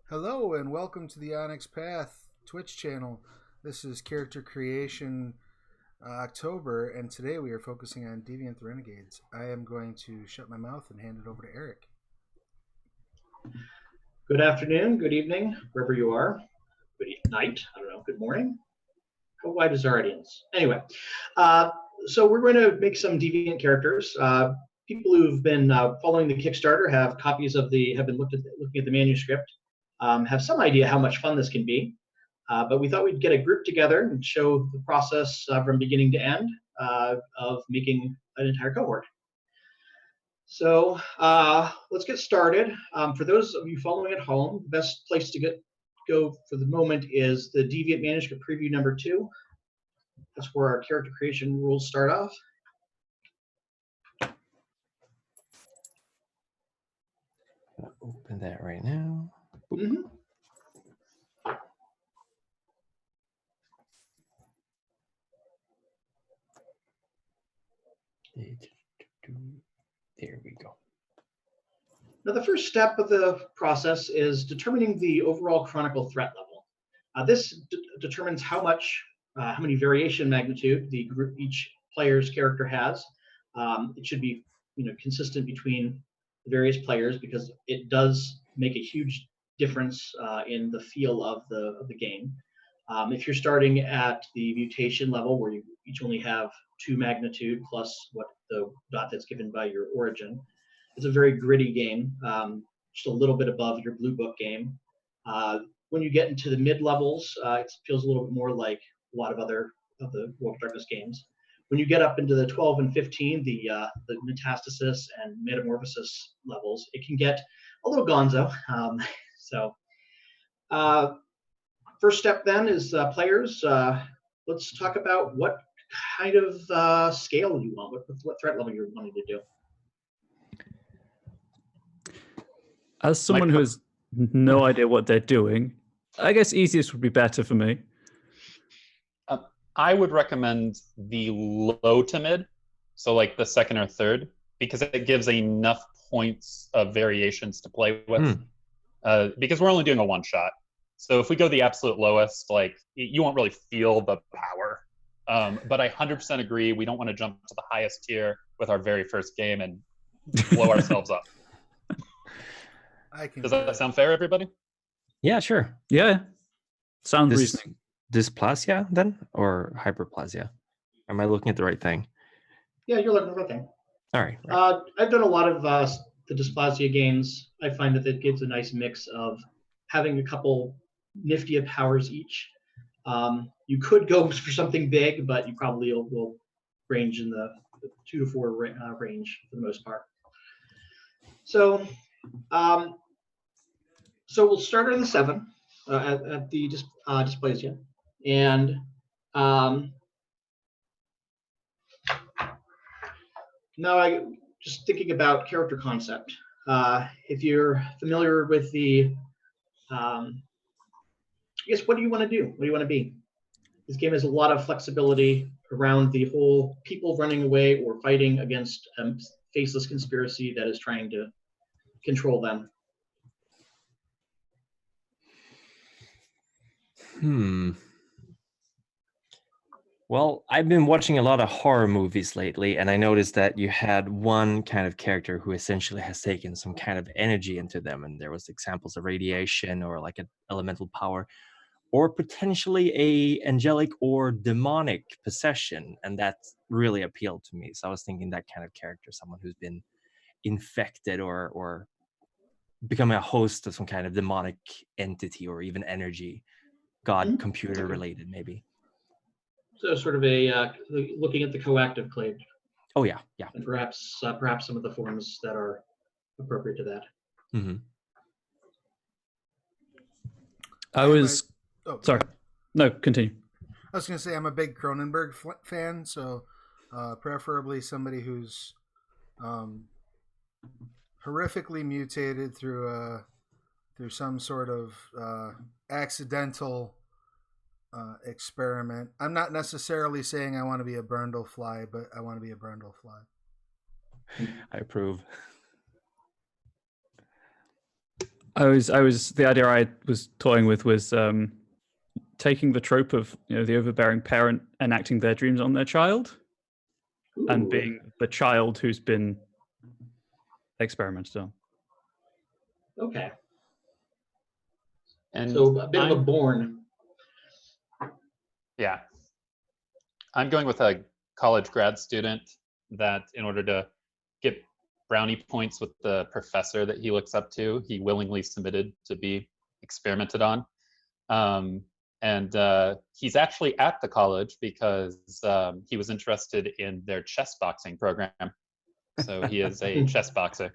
Hello and welcome to the Onyx Path Twitch channel. This is Character Creation October, and today we are focusing on Deviant Renegades. I am going to shut my mouth and hand it over to Eric. Good afternoon, good evening, wherever you are. Good night, I don't know, good morning. How wide is our audience? Anyway, so we're going to make some Deviant characters. People who've been following the Kickstarter have been looking at the manuscript, have some idea how much fun this can be. But we thought we'd get a group together and show the process from beginning to end of making an entire cohort. So let's get started. For those of you following at home, the best place to go for the moment is the Deviant Manuscript Preview number 2. That's where our character creation rules start off. I'll open that right now. Mm-hmm. There we go. Now, the first step of the process is determining the overall chronicle threat level. This determines how many variation magnitude each player's character has. It should be, consistent between the various players because it does make a huge difference in the feel of the game. If you're starting at the mutation level where you each only have 2 magnitude plus what the dot that's given by your origin, it's a very gritty game, just a little bit above your blue book game. When you get into the mid levels, it feels a little bit more like a lot of other of the World of Darkness games. When you get up into the 12 and 15, the metastasis and metamorphosis levels, it can get a little gonzo. First step then is players. Let's talk about what kind of scale you want, what threat level you're wanting to do. As someone who has no idea what they're doing, I guess easiest would be better for me. I would recommend the low to mid, so like the second or third, because it gives enough points of variations to play with. Because we're only doing a one shot. So if we go the absolute lowest, like you won't really feel the power. But I 100% agree. We don't want to jump to the highest tier with our very first game and blow ourselves up. Does that sound fair, everybody? Yeah, sure. Yeah. Sounds reasoning. Dysplasia then, or hyperplasia? Am I looking at the right thing? Yeah, you're looking at the right thing. All right. I've done a lot of the dysplasia games. I find that it gives a nice mix of having a couple nifty powers each. You could go for something big, but you probably will range in the 2 to 4 range for the most part. So we'll start on the 7 at the dysplasia, and now I just thinking about character concept. If you're familiar with the, I guess, what do you want to do? What do you want to be? This game has a lot of flexibility around the whole people running away or fighting against a faceless conspiracy that is trying to control them. Well, I've been watching a lot of horror movies lately, and I noticed that you had one kind of character who essentially has taken some kind of energy into them, and there was examples of radiation or like an elemental power, or potentially a angelic or demonic possession, and that really appealed to me. So I was thinking that kind of character, someone who's been infected or become a host of some kind of demonic entity or even energy, god computer related maybe. So sort of a looking at the coactive clade. Oh yeah, and perhaps some of the forms that are appropriate to that. Sorry. No, continue. I was going to say I'm a big Cronenberg fan, so preferably somebody who's horrifically mutated through some sort of accidental experiment. I'm not necessarily saying I want to be a Brundlefly, but I want to be a Brundlefly. I approve. The idea I was toying with was taking the trope of the overbearing parent enacting their dreams on their child, and Ooh. being the child who's been experimented on. Okay. And So a bit of a I'm- born. Yeah. I'm going with a college grad student that, in order to get brownie points with the professor that he looks up to, he willingly submitted to be experimented on. And he's actually at the college because he was interested in their chess boxing program. So he is a chess boxer.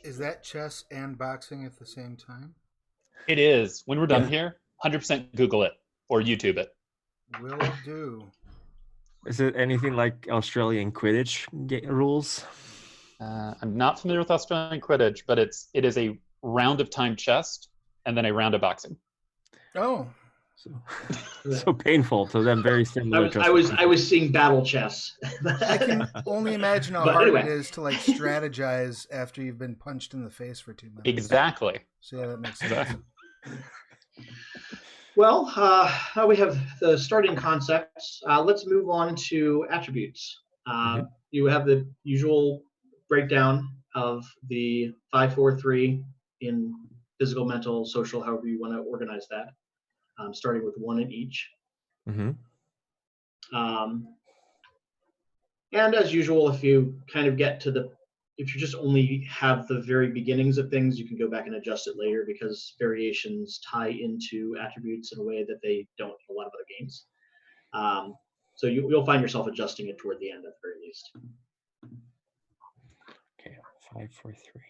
Is that chess and boxing at the same time? It is. When we're done Yeah. here, 100% Google it or YouTube it. Will do. Is it anything like Australian Quidditch rules? I'm not familiar with Australian Quidditch, but it is a round of time chess and then a round of boxing. Oh, So painful. So then very similar. I was seeing battle chess. I can only imagine how But hard anyway. it is to like strategize after you've been punched in the face for 2 minutes. Exactly. So yeah, that makes sense. Exactly. Well, now we have the starting concepts. Let's move on to attributes. You have the usual breakdown of the 5, 4, 3 in physical, mental, social, however you want to organize that, starting with 1 in each. Mm-hmm. And as usual, if you kind of get to if you just only have the very beginnings of things, you can go back and adjust it later because variations tie into attributes in a way that they don't in a lot of other games. So you'll find yourself adjusting it toward the end at the very least. Okay, 5, 4, 3.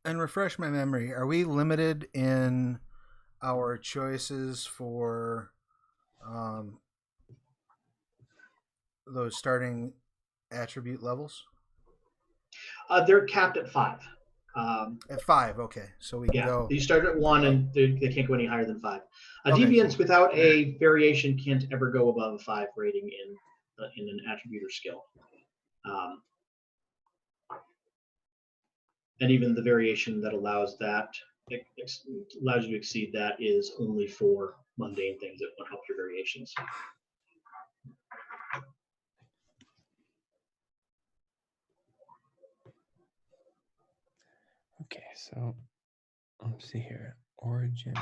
And refresh my memory. Are we limited in our choices for those starting attribute levels? They're capped at 5. At 5, okay. So we can go. You start at 1 and they can't go any higher than 5. Okay, Deviants cool. without a variation can't ever go above a 5 rating in an attribute or skill. And even the variation that allows you to exceed that is only for mundane things that will help your variations. Okay, so let's see here. Origin,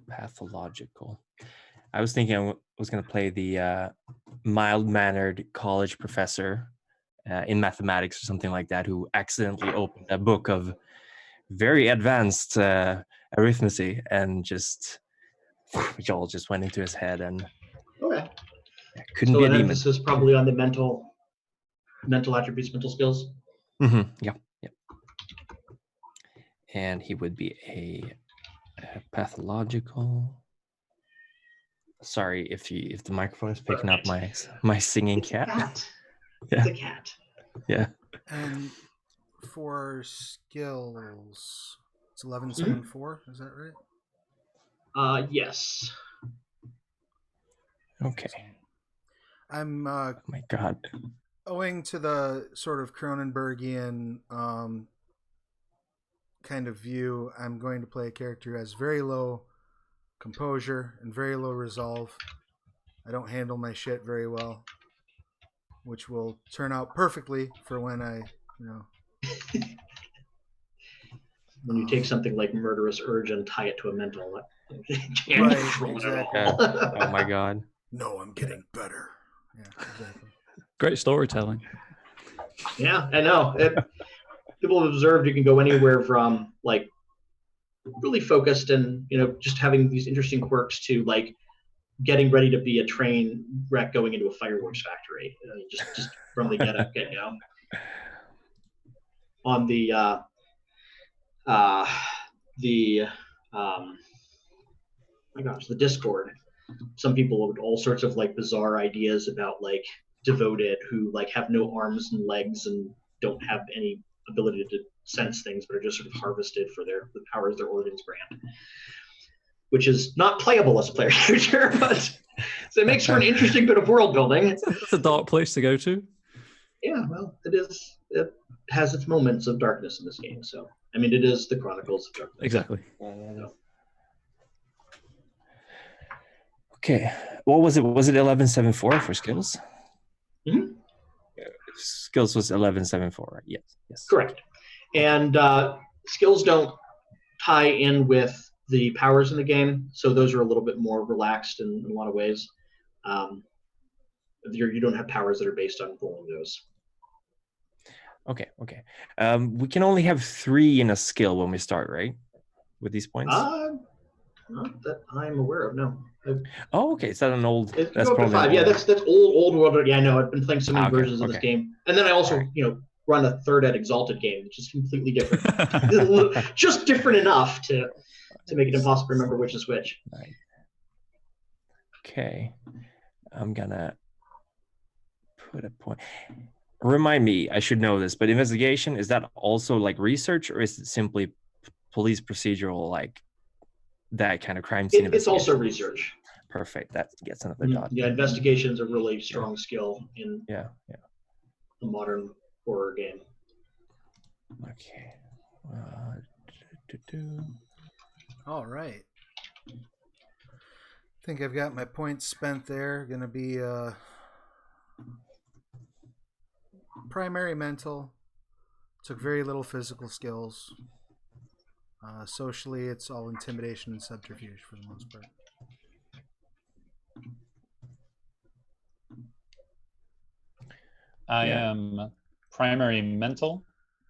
pathological. I was thinking I was going to play the mild-mannered college professor in mathematics or something like that who accidentally opened a book of very advanced arithmetic and just it all just went into his head and Okay. couldn't So be a an demon. emphasis probably on the mental attributes, mental skills. Mm-hmm. Yep. And he would be a pathological. Sorry if the microphone is picking up my singing It's cat. a cat. Yeah. It's a cat. Yeah. And for skills, it's 1174. Is that right? Yes. Okay. I'm Oh my God. owing to the sort of Cronenbergian kind of view, I'm going to play a character who has very low composure and very low resolve. I don't handle my shit very well, which will turn out perfectly for when I, When you take something like murderous urge and tie it to a mental, can't Right, control it at exactly. all. Oh my God. No, I'm getting better. Yeah, exactly. Great storytelling. Yeah, I know. People have observed you can go anywhere from like really focused and just having these interesting quirks to like getting ready to be a train wreck going into a fireworks factory. Just from the get go. On the the Discord, some people with all sorts of like bizarre ideas about like devoted who like have no arms and legs and don't have any ability to sense things, but are just sort of harvested for the powers their organs grant, which is not playable as a player character, but so it makes for an interesting bit of world building. It's a dark place to go to. Yeah, well, it is. It has its moments of darkness in this game. So, I mean, it is the Chronicles of Darkness. Exactly. So, Okay, what was it? Was it 1174 for skills? Mhm. Skills was 1174, right? Yes. Yes. correct. And skills don't tie in with the powers in the game, so those are a little bit more relaxed in a lot of ways. You don't have powers that are based on rolling those. Okay. Okay. We can only have 3 in a skill when we start, right? With these points. Not that I'm aware of. No. Oh, okay. Is that an old? It's That's go up to probably 5. an Yeah, old- that's old world. Yeah, I know. I've been playing so many Okay, versions of this okay. game, and then I also Alright. run a third ed Exalted game, which is completely different. Just different enough to make it impossible to remember which is which. Right. Okay. I'm gonna put a point. Remind me, I should know this, but investigation, is that also like research, or is it simply police procedural, like that kind of crime scene? It's also investigation? research. Perfect. That gets another dot. Yeah, investigation is a really strong skill in Yeah. Yeah. a modern horror game. Okay. All right. I think I've got my points spent there. Going to be primary mental. Took very little physical skills. Socially, it's all intimidation and subterfuge for the most part. I Yeah. am primary mental,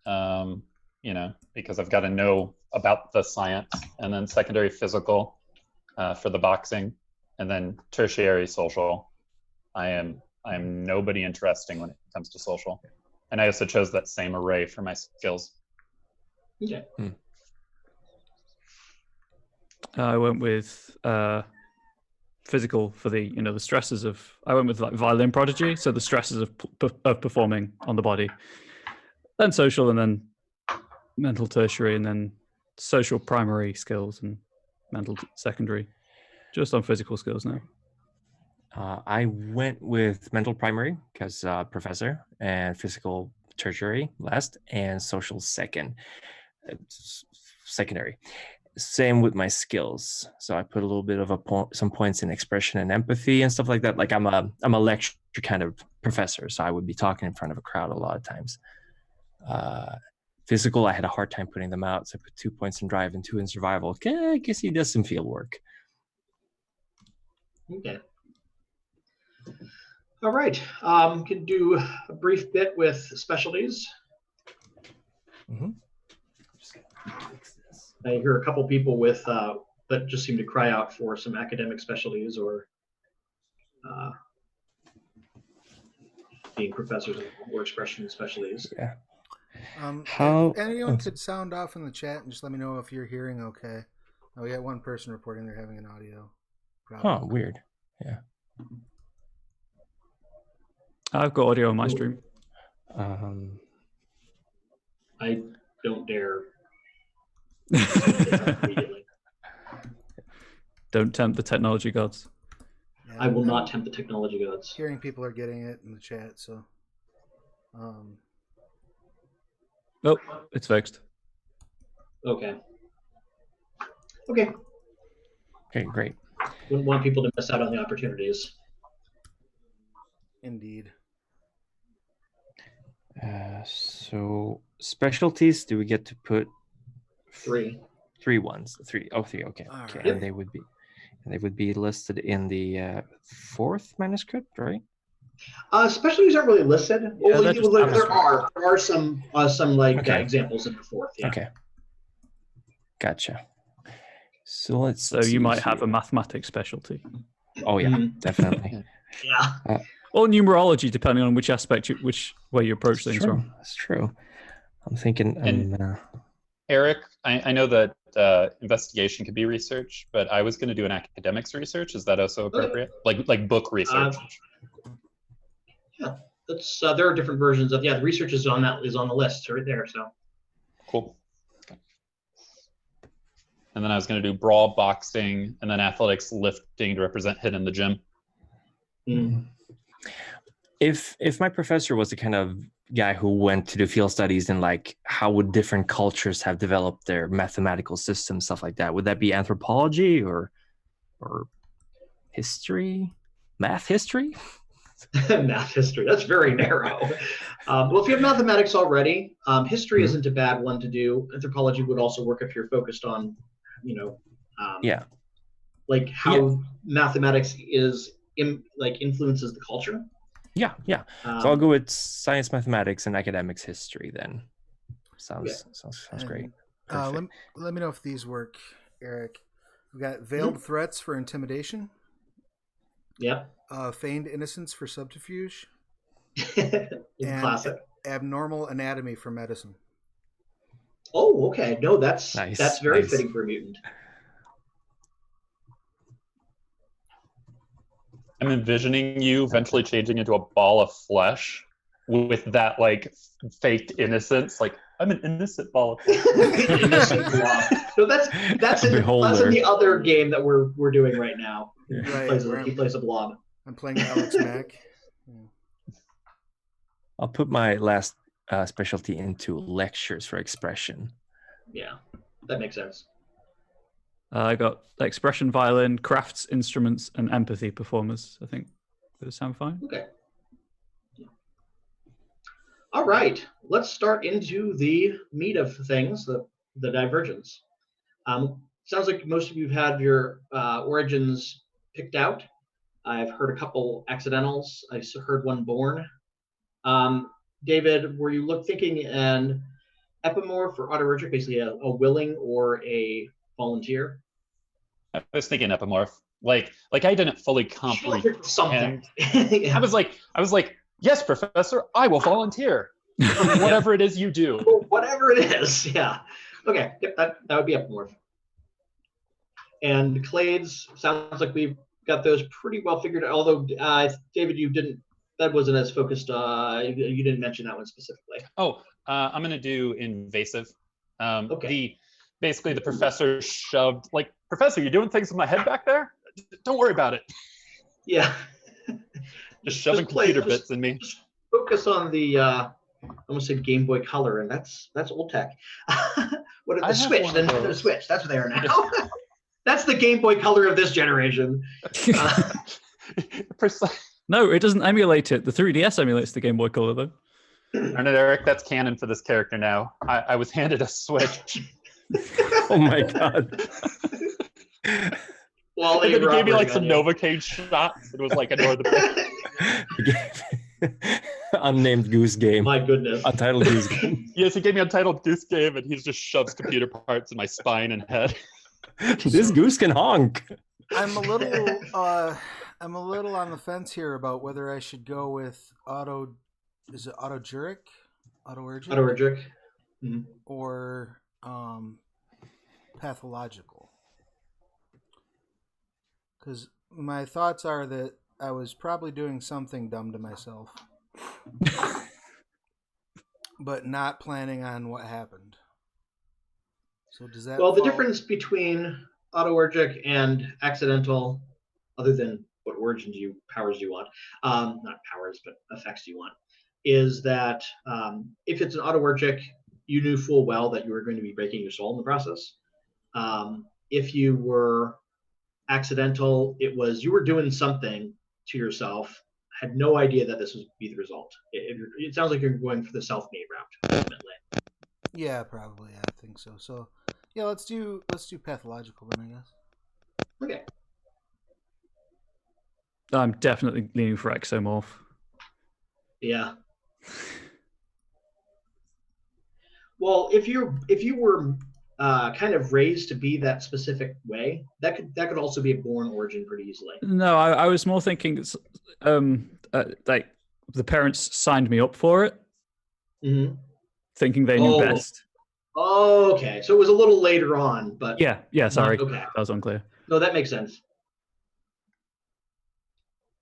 because I've got to know about the science, and then secondary physical for the boxing, and then tertiary social. I am nobody interesting when it comes to social, and I also chose that same array for my skills. Okay. I went with physical for the the stresses of. I went with like violin prodigy, so the stresses of performing on the body. Then social, and then mental tertiary, and then social primary skills and mental secondary. Just on physical skills now. I went with mental primary because professor, and physical tertiary last, and social second, secondary. Same with my skills. So I put a little bit of some points in expression and empathy and stuff like that. Like I'm a lecture kind of professor, so I would be talking in front of a crowd a lot of times. Physical, I had a hard time putting them out, so I put 2 points in drive and 2 in survival. Okay, I guess he does some field work. Okay. All right. Can do a brief bit with specialties. Mm-hmm. I hear a couple people with that just seem to cry out for some academic specialties or being professors or expression specialties. Yeah. If anyone could sound off in the chat and just let me know if you're hearing okay. Oh, we got one person reporting they're having an audio problem. Oh, weird. Yeah. I've got audio on my stream. I don't dare. Immediately. Don't tempt the technology gods. Yeah, I will I'm not tempt the technology gods. hearing people are getting it in the chat, so Oh, it's fixed. Okay. Okay. Okay, great. Wouldn't want people to miss out on the opportunities. indeed. So specialties, do we get to put 3. 3 ones? 3. Oh, 3. Okay. All Okay. right. And they would be listed in the 4th manuscript, right? Specialties aren't really listed. Well, they're just there are some like Okay. examples in the 4th. Yeah. Okay. Gotcha. So let's. So see you might have a here. mathematics specialty. Oh yeah, Mhm. definitely. Yeah. Or numerology, depending on which aspect, which way you approach That's things true. from. That's true. I'm thinking. And- Eric, I know that investigation could be research, but I was going to do an academics research. Is that also appropriate? Like book research? Yeah, that's there are different versions of the research is on the list right there. So cool. Okay. And then I was going to do brawl, boxing, and then athletics, lifting to represent hit in the gym. Mm. If my professor was the kind of guy who went to do field studies and like how would different cultures have developed their mathematical systems, stuff like that, would that be anthropology or history, math history? Math history, that's very narrow. Well, if you have mathematics already, history isn't a bad one to do. Anthropology would also work if you're focused on, like how mathematics influences the culture. Yeah. So I'll go with science, mathematics, and academics history then. Sounds great. Let me know if these work, Eric. We got veiled threats for intimidation. Yeah. Feigned innocence for subterfuge. And classic. Abnormal anatomy for medicine. Oh, okay. No, that's very fitting for a mutant. I'm envisioning you eventually changing into a ball of flesh with that like faked innocence. Like, I'm an innocent ball of flesh. Innocent blob. So that's in the other game that we're doing right now. Right. He plays a blob. I'm playing Alex Mack. I'll put my last specialty into lectures for expression. Yeah, that makes sense. I got expression violin, crafts, instruments, and empathy performers. I think those sound fine. Okay. All right, let's start into the meat of things, the divergence. Sounds like most of you have had your origins picked out. I've heard a couple accidentals. I heard one born. David, were you thinking an epimorph or autoergic, basically a willing or a volunteer? I was thinking epimorph. Like I didn't fully comprehend something. Yeah. I was like, yes, Professor, I will volunteer for whatever it is you do. Whatever it is, yeah. Okay, yep, that would be epimorph. And Clades, sounds like we've got those pretty well figured out. Although David, that wasn't as focused. You didn't mention that one specifically. Oh, I'm gonna do invasive. Okay. Basically the professor shoved, like, Professor, you're doing things with my head back there? Don't worry about it. Yeah. Just shoving computer bits in me. Just focus on the I almost said Game Boy Color, and that's old tech. What the Switch? The Nintendo Switch. That's what they are now. That's the Game Boy Color of this generation. No, it doesn't emulate it. The 3DS emulates the Game Boy Color, though. Darn it, Eric, that's canon for this character now. I was handed a Switch. Oh my god. Well, and then he gave me like some Novocaine shots. It was like another unnamed goose game. My goodness. Untitled goose game. Yes, he gave me Untitled Goose Game, and he just shoves computer parts in my spine and head. This goose can honk. I'm a little on the fence here about whether I should go with autoergic? Autoergic. Mm-hmm. Or pathological. Because my thoughts are that I was probably doing something dumb to myself. But not planning on what happened. So does that the difference between autoergic and accidental, other than what powers you want, not powers, but effects you want, is that if it's an autoergic, you knew full well that you were going to be breaking your soul in the process. If you were accidental, you were doing something to yourself, had no idea that this would be the result. It sounds like you're going for the self-made route, ultimately. Yeah, probably. I think so. So, yeah, let's do pathological then, I guess. Okay. I'm definitely leaning for exomorph. Yeah. Well, if you were kind of raised to be that specific way, that could also be a born origin pretty easily. No, I was more thinking, like the parents signed me up for it, thinking they knew best. Okay, so it was a little later on, but Yeah. Sorry, okay. that was unclear. No, that makes sense.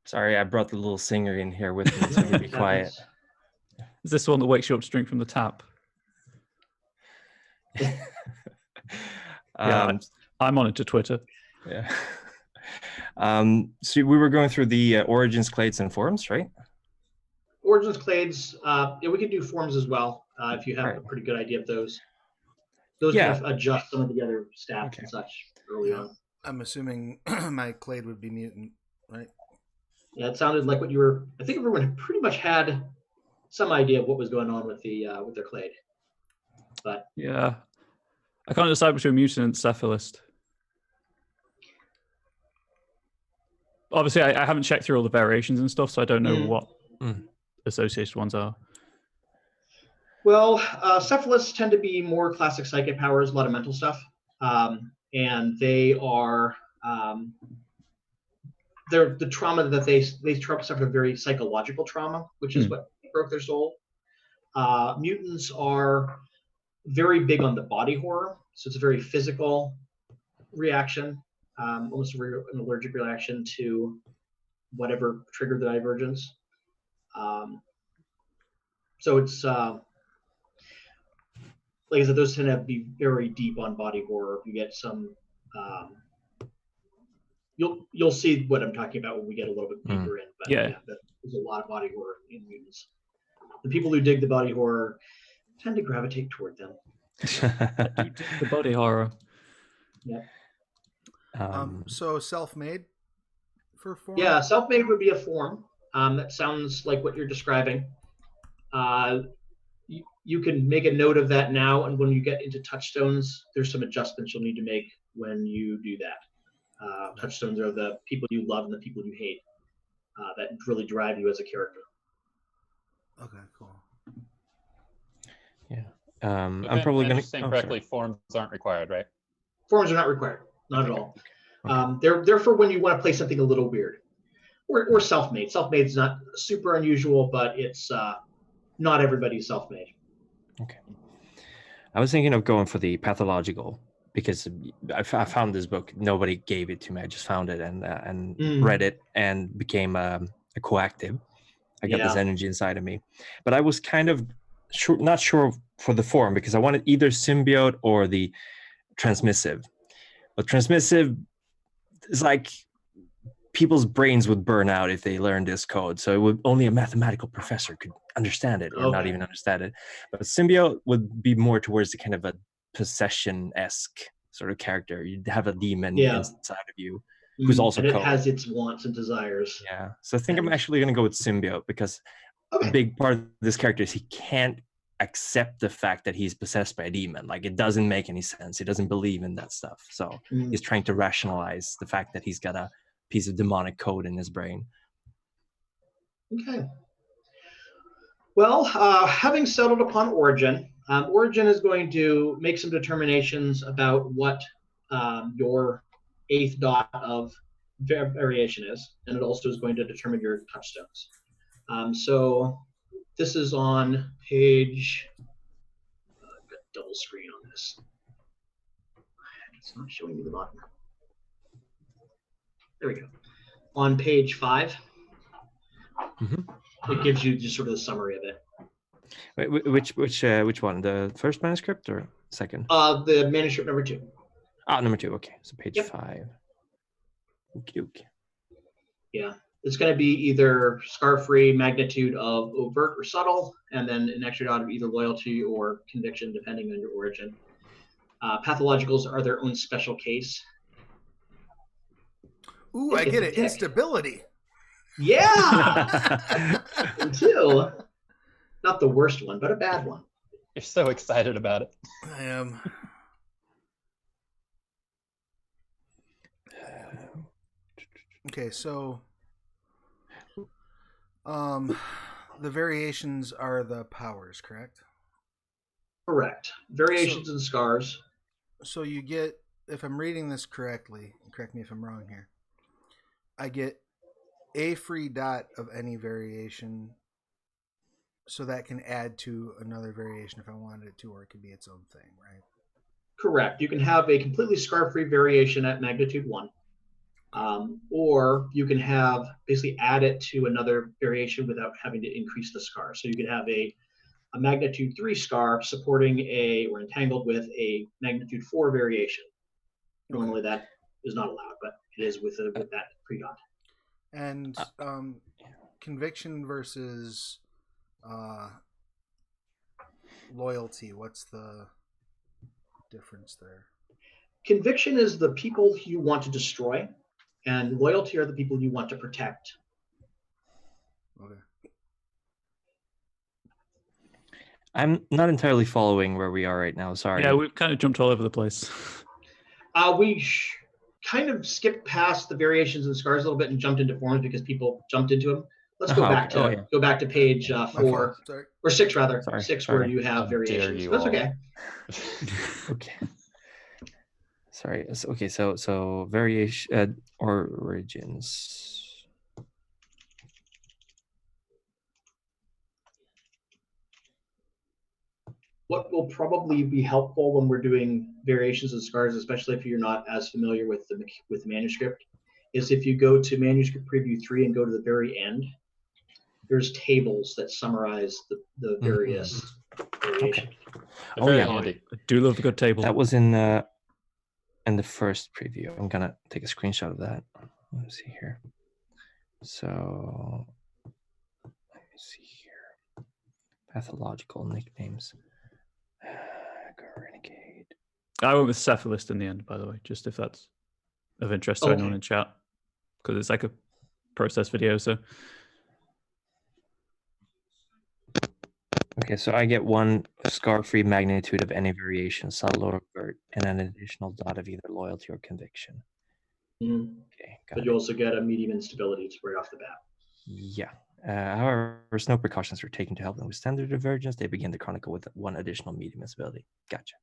Sorry, I brought the little singer in here with me, so he'd be quiet. Is this the one that wakes you up to drink from the tap? Yeah, I'm on it to Twitter. Yeah. So we were going through the origins, clades, and forms, right? Origins, clades. Yeah, we could do forms as well if you have Right. a pretty good idea of those. Those Yeah. kind of adjust some of the other stats Okay. and such early on. I'm assuming my clade would be mutant, right? Yeah, it sounded like what you were. I think everyone pretty much had some idea of what was going on with their clade. But Yeah, I can't decide between mutant and cephalist. Obviously, I haven't checked through all the variations and stuff, so I don't know what associated ones are. well, cephalists tend to be more classic psychic powers, a lot of mental stuff, and they are. They're the trauma that they suffer very psychological trauma, which is what broke their soul. Mutants are very big on the body horror, so it's a very physical reaction, almost an allergic reaction to whatever triggered the divergence. So it's like I said, those tend to be very deep on body horror. You get some. You'll see what I'm talking about when we get a little bit deeper in. But Yeah, there's a lot of body horror in mutants. The people who dig the body horror tend to gravitate toward them. The body horror. Yeah. So self-made for form? Yeah, self-made would be a form. That sounds like what you're describing. You can make a note of that now, and when you get into touchstones, there's some adjustments you'll need to make when you do that. Touchstones are the people you love and the people you hate that really drive you as a character. Okay, cool. Yeah. But I'm then, probably going to. understand correctly, forms aren't required, right? Forms are not required, not at all. Okay. They're for when you want to play something a little weird, or self-made. Self-made is not super unusual, but it's not everybody's self-made. Okay. I was thinking of going for the pathological because I found this book. Nobody gave it to me. I just found it and read it and became a coactive. I got this energy inside of me. But I was kind of not sure for the form because I wanted either symbiote or the transmissive. But transmissive is like people's brains would burn out if they learned this code. So it would only a mathematical professor could understand it or not even understand it. But symbiote would be more towards the kind of a possession-esque sort of character. You'd have a demon inside of you who's also and it code. has its wants and desires. Yeah. So I think I'm actually going to go with symbiote because a big part of this character is he can't accept the fact that he's possessed by a demon. Like it doesn't make any sense. He doesn't believe in that stuff. So he's trying to rationalize the fact that he's got a piece of demonic code in his brain. Okay. Well, having settled upon Origin, Origin is going to make some determinations about what your 8th dot of variation is, and it also is going to determine your touchstones. So this is on page, got double screen on this. It's not showing me the bottom. There we go. On page 5, it gives you just sort of the summary of it. Wait, which one? The first manuscript or second? The manuscript number 2. Number 2. Okay, so page 5. Okay. Yeah, it's going to be either scar-free, magnitude of overt or subtle, and then an extra dot of either loyalty or conviction, depending on your origin. Pathologicals are their own special case. Ooh, I get it. Instability. Yeah! Two. Not the worst one, but a bad one. You're so excited about it. I am. Okay, so the variations are the powers, correct? Correct. Variations and scars. So you get, if I'm reading this correctly, correct me if I'm wrong here, I get a free dot of any variation So that can add to another variation if I wanted it to, or it can be its own thing, right? Correct. You can have a completely scar-free variation at magnitude 1. Or you can have basically add it to another variation without having to increase the scar. So you could have a magnitude 3 scar supporting or entangled with a magnitude 4 variation. Normally that is not allowed, but it is with that pre-dot. And conviction versus loyalty, what's the difference there? Conviction is the people you want to destroy, and loyalty are the people you want to protect. Okay. I'm not entirely following where we are right now. Sorry. Yeah, we've kind of jumped all over the place. We kind of skipped past the variations and scars a little bit and jumped into forms because people jumped into them. Let's go back to go back to page 4 or 6 rather. Sorry, 6 where you have variations. That's okay. Okay. Sorry. Okay. So variation or origins. What will probably be helpful when we're doing variations and scars, especially if you're not as familiar with the manuscript, is if you go to manuscript preview 3 and go to the very end, there's tables that summarize the various variations. They're very handy. I do love a good table. That was in the first preview. I'm gonna take a screenshot of that. Let's see here. So let me see here. Pathological nicknames. Renegade. I went with Cephalist in the end, by the way, just if that's of interest to anyone in chat, because it's like a process video. So okay, so I get 1 scar-free magnitude of any variation, subtle or overt, and an additional dot of either loyalty or conviction. Mm-hmm. Okay, but you also get a medium instability right off the bat. Yeah. However, no precautions are taken to help them withstand their divergence. They begin the chronicle with 1 additional medium instability. Gotcha.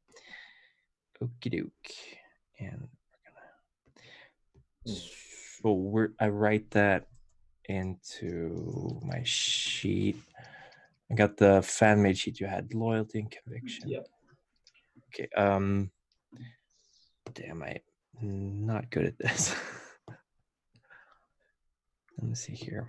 Okie doke. And we're gonna. So I write that into my sheet. I got the fan made sheet. You had loyalty and conviction. Yep. Okay. Damn, I'm not good at this. Let me see here.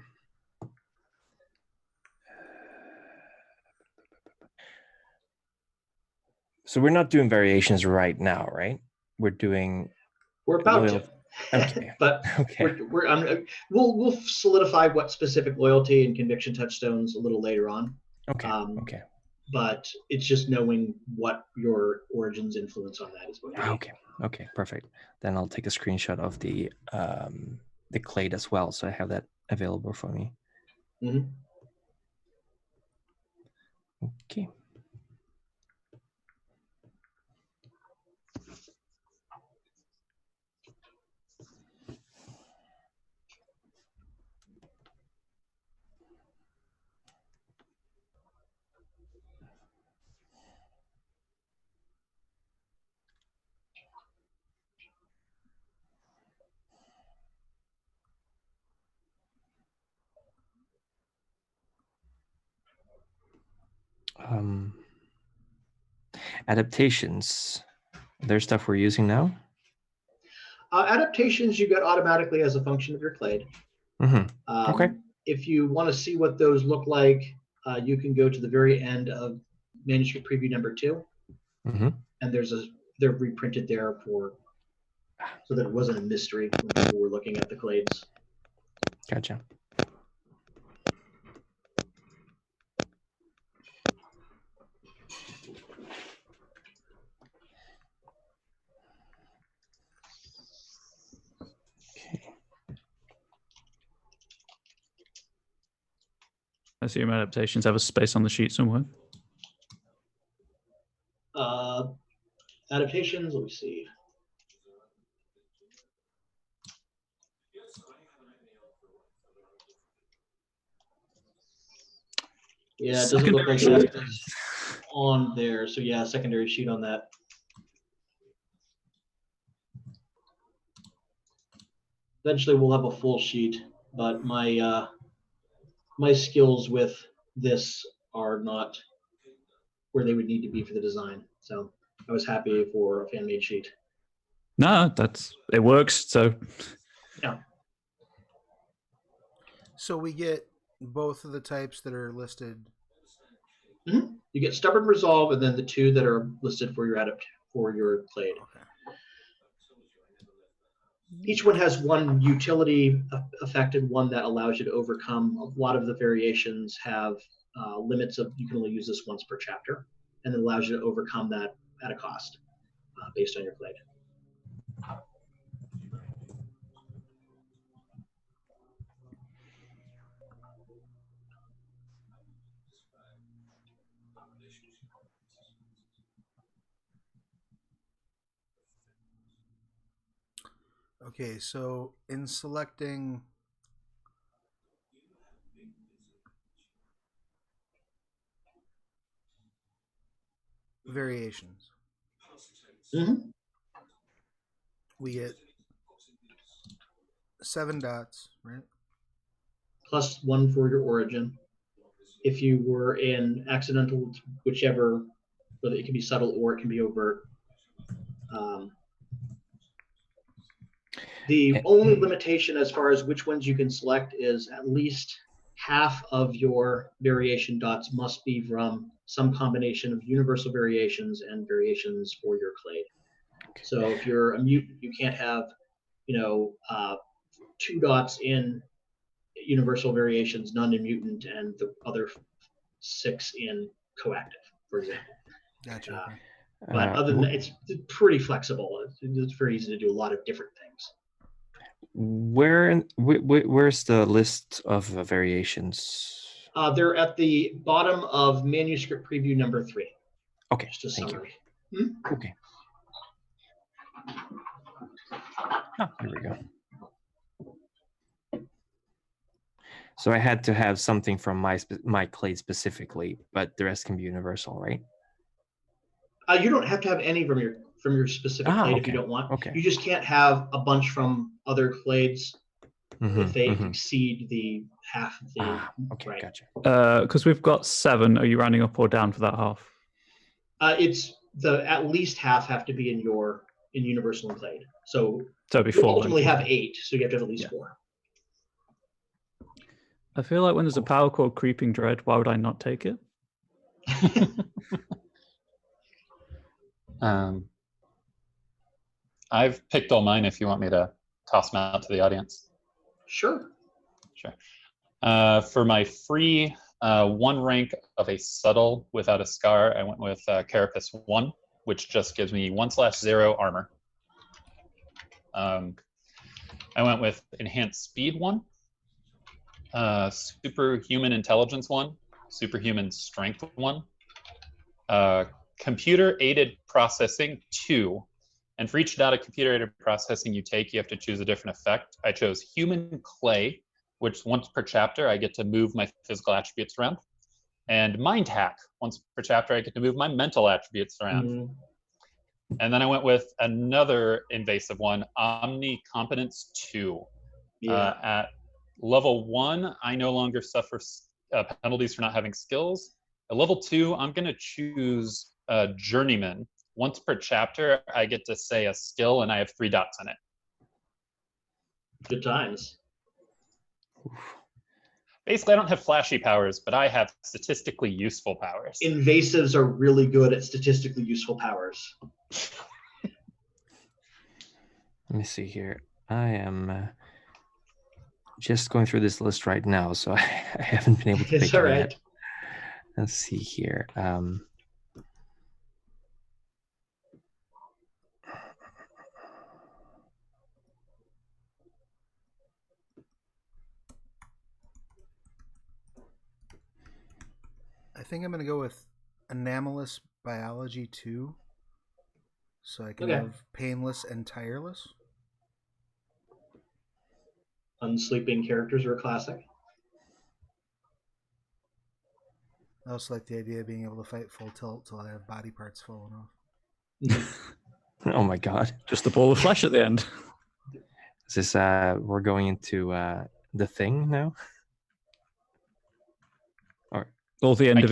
So we're not doing variations right now, right? We're about to. Okay. But okay. We'll solidify what specific loyalty and conviction touchstones a little later on. Okay. Okay. But it's just knowing what your origins influence on that is going to be. Okay. Okay. Perfect. Then I'll take a screenshot of the Clade as well, so I have that available for me. Mm-hmm. Okay. Adaptations. There's stuff we're using now? Adaptations you get automatically as a function of your Clade. Mm-hmm. Okay. If you want to see what those look like, you can go to the very end of manuscript preview number 2. Mm-hmm. And they're reprinted there so that it wasn't a mystery when people were looking at the Clades. Gotcha. I assume adaptations have a space on the sheet somewhere. Adaptations, let me see. Yeah, it doesn't look like it's on there. So yeah, secondary sheet on that. Eventually we'll have a full sheet, but my skills with this are not where they would need to be for the design. So I was happy for a fan made sheet. No, it works. So Yeah. So we get both of the types that are listed. Mm-hmm. You get stubborn resolve, and then the two that are listed for your Clade. Okay. Each one has one utility effect and one that allows you to overcome. A lot of the variations have limits of you can only use this once per chapter, and it allows you to overcome that at a cost based on your Clade. Okay, so in selecting variations, Mm-hmm. we get 7 dots, right? Plus 1 for your origin. If you were in accidental, whichever, whether it can be subtle or it can be overt. The only limitation as far as which ones you can select is at least half of your variation dots must be from some combination of universal variations and variations for your Clade. So if you're a mutant, you can't have, 2 dots in universal variations, none in mutant, and the other 6 in coactive, for example. Gotcha. Okay. But other than that, it's pretty flexible. It's very easy to do a lot of different things. Where's the list of variations? They're at the bottom of manuscript preview number 3. Okay, Just a thank summary. you. Okay. Oh, here we go. So I had to have something from my Clade specifically, but the rest can be universal, right? You don't have to have any from your specific Clade if you don't want. Okay. You just can't have a bunch from other Clades if they exceed the half of the. Okay, right. gotcha. Because we've got 7, are you rounding up or down for that half? It's at least half have to be in universal and Clade. So it'd be you 4. ultimately have 8, so you have to have at least 4. I feel like when there's a power called Creeping Dread, why would I not take it? I've picked all mine if you want me to toss them out to the audience. Sure. For my free 1 rank of a subtle without a scar, I went with Carapace 1, which just gives me 1/0 armor. I went with Enhanced Speed 1, Superhuman Intelligence 1, Superhuman Strength 1, Computer Aided Processing 2, and for each data computer aided processing you take, you have to choose a different effect. I chose Human Clay, which once per chapter I get to move my physical attributes around, and Mind Hack. Once per chapter I get to move my mental attributes around. Mm-hmm. And then I went with another invasive one, Omnicompetence 2. Yeah. At level 1, I no longer suffer penalties for not having skills. At level 2, I'm going to choose Journeyman. Once per chapter, I get to say a skill, and I have 3 dots in it. Good times. Basically, I don't have flashy powers, but I have statistically useful powers. Invasives are really good at statistically useful powers. Let me see here. I am just going through this list right now, so I haven't been able to It's pick all it right. yet. Let's see here. I think I'm going to go with Anomalous Biology 2. So I can Okay. have Painless and Tireless. Unsleeping characters are a classic. I also like the idea of being able to fight full tilt till I have body parts falling off. Oh my god. Just a ball of flesh at the end. Is this we're going into the thing now? Or Or the end of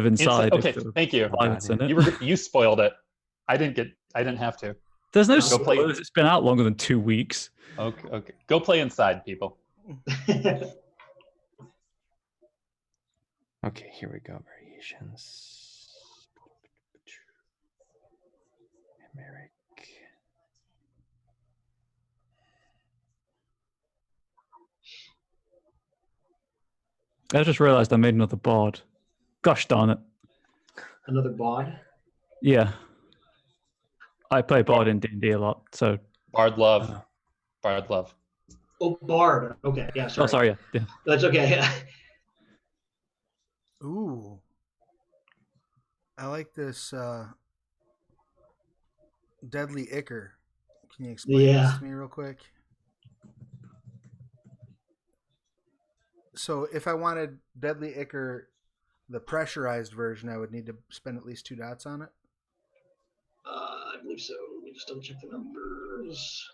inside. Okay, thank you. Violence in it. You spoiled it. I didn't have to. There's no Go play. spoilers. It's been out longer than 2 weeks. Okay. Go play inside, people. Okay, here we go. Variations. Americ. I just realized I made another board. Gosh darn it. Another bod. Yeah. I play board in D&D a lot, so... Bard love. Bard love. Oh, bard. Okay, yeah, sorry. Oh, sorry, yeah. That's okay. Yeah. Ooh. I like this Deadly Ichor. Can you explain this to me real quick? So if I wanted Deadly Ichor, the pressurized version, I would need to spend at least 2 dots on it? I believe so. Let me just double check the numbers.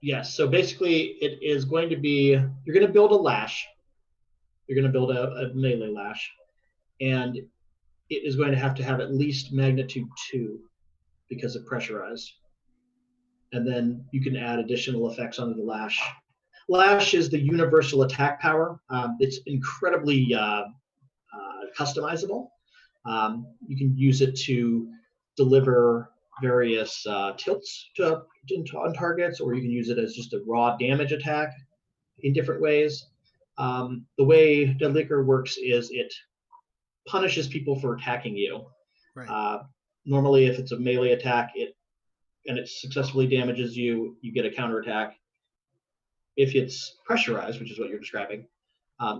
Yes, so basically it is going to be, you're going to build a lash. You're going to build a melee lash. And it is going to have at least magnitude 2 because of pressurized. And then you can add additional effects onto the lash. Lash is the universal attack power. It's incredibly customizable. You can use it to deliver various tilts on targets, or you can use it as just a raw damage attack in different ways. The way Deadly Ichor works is it punishes people for attacking you. Right. Normally, if it's a melee attack, it successfully damages you, you get a counterattack. If it's pressurized, which is what you're describing,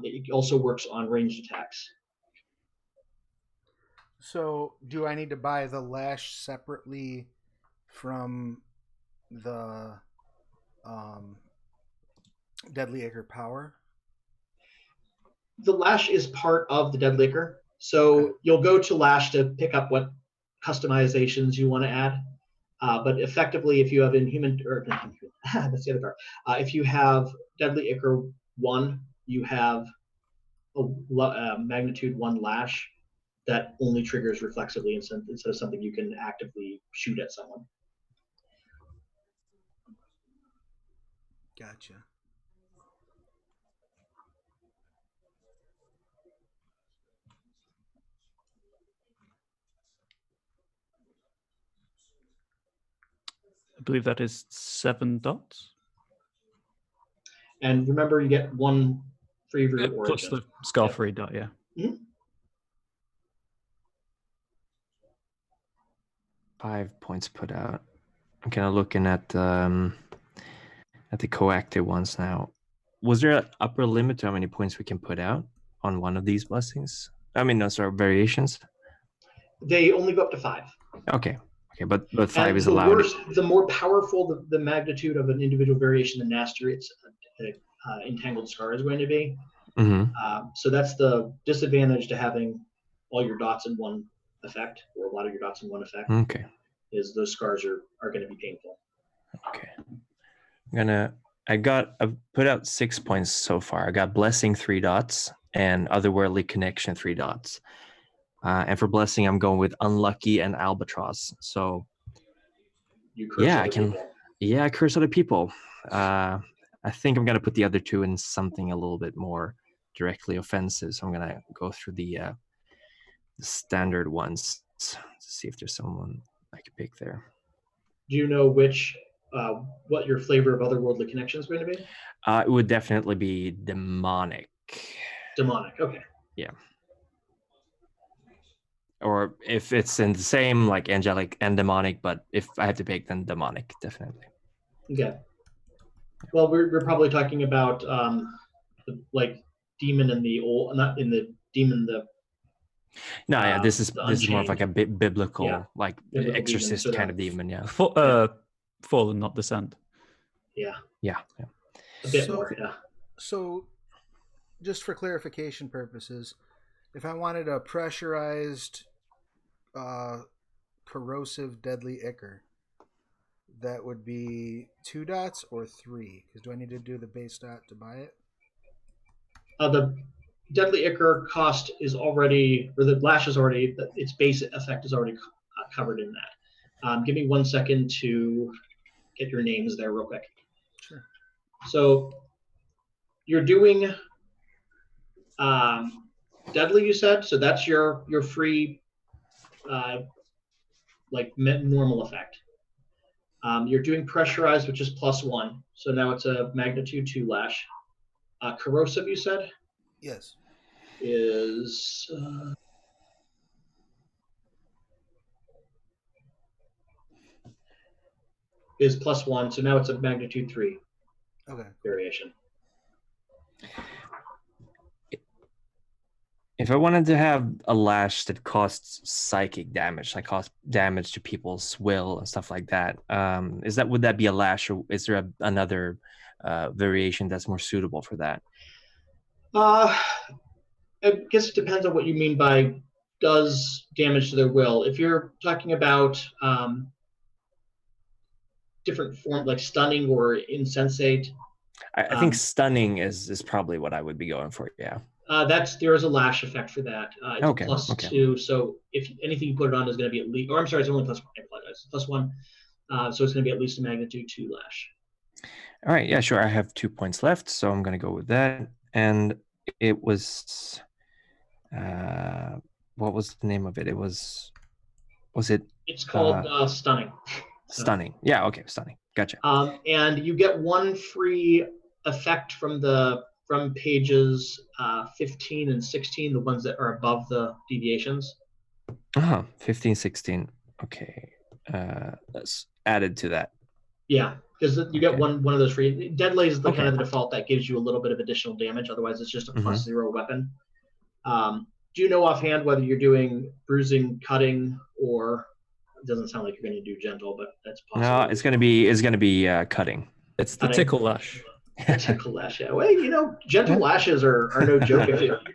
it also works on ranged attacks. So do I need to buy the lash separately from the Deadly Ichor power? The lash is part of the Deadly Ichor. So you'll go to lash to pick up what customizations you want to add. But effectively, if you have that's the other part. If you have Deadly Ichor 1, you have a magnitude 1 lash that only triggers reflexively instead of something you can actively shoot at someone. Gotcha. I believe that is 7 dots. And remember, you get 1 free for your Plus origin. the scarf free dot, yeah. Mm-hmm. 5 points put out. I'm kind of looking at the coactive ones now. Was there an upper limit to how many points we can put out on one of these blessings? I mean, no, sorry, variations. They only go up to 5. Okay, but 5 and is allowed. The more powerful the magnitude of an individual variation, the nastier its entangled scar is going to be. Mm-hmm. So that's the disadvantage to having all your dots in one effect, or a lot of your dots in one effect. Okay. Is those scars are going to be painful. Okay. I've put out 6 points so far. I got blessing 3 dots and otherworldly connection 3 dots. And for blessing, I'm going with unlucky and albatross. So you curse I other can. people. Yeah, I curse other people. I think I'm gonna put the other 2 in something a little bit more directly offensive. So I'm gonna go through the standard ones to see if there's someone I could pick there. Do you know what your flavor of otherworldly connection is going to be? It would definitely be demonic. Demonic. Okay. Yeah. Or if it's in the same, like angelic and demonic, but if I have to pick, then demonic, definitely. Okay. Well, we're probably talking about like demon in the old, not in the demon the. No, yeah, this is more of like a biblical, biblical exorcist demon, kind of demon, yeah. Fallen, not descent. Yeah. Yeah. A bit more, yeah. So, just for clarification purposes, if I wanted a pressurized corrosive deadly ichor. That would be 2 dots or 3. Because do I need to do the base dot to buy it? The deadly ichor cost is already, or the lash is already, its base effect is already covered in that. Give me 1 second to get your names there real quick. Sure. So you're doing deadly, you said? So that's your free, like normal effect. You're doing pressurized, which is +1. So now it's a magnitude 2 lash. Corrosive, you said? Yes. Is +1. So now it's a magnitude 3 variation. If I wanted to have a lash that costs psychic damage, like cost damage to people's will and stuff like that, would that be a lash, or is there another variation that's more suitable for that? I guess it depends on what you mean by does damage to their will. If you're talking about different forms like stunning or insensate, I think stunning is probably what I would be going for. Yeah. There is a lash effect for that. It's Okay, +2, so if anything you put it on is going to be at least, or I'm sorry, it's only +1. I apologize. +1, so it's going to be at least a magnitude 2 lash. All right, yeah, sure. I have 2 points left, so I'm going to go with that. And it was, what was the name of it? Was it? It's called stunning. Stunning. Yeah. Okay. Stunning. Gotcha. And you get 1 free effect from pages 15 and 16, the ones that are above the deviations. 15, 16. Okay. That's added to that. Yeah, because you get one of those free. Deadly is the kind of the default that gives you a little bit of additional damage. Otherwise, it's just a +0 weapon. Do you know offhand whether you're doing bruising, cutting, or it doesn't sound like you're going to do gentle, but that's possible. No, it's going to be cutting. It's the tickle lash. Tickle lash, yeah. Well, gentle lashes are no joke.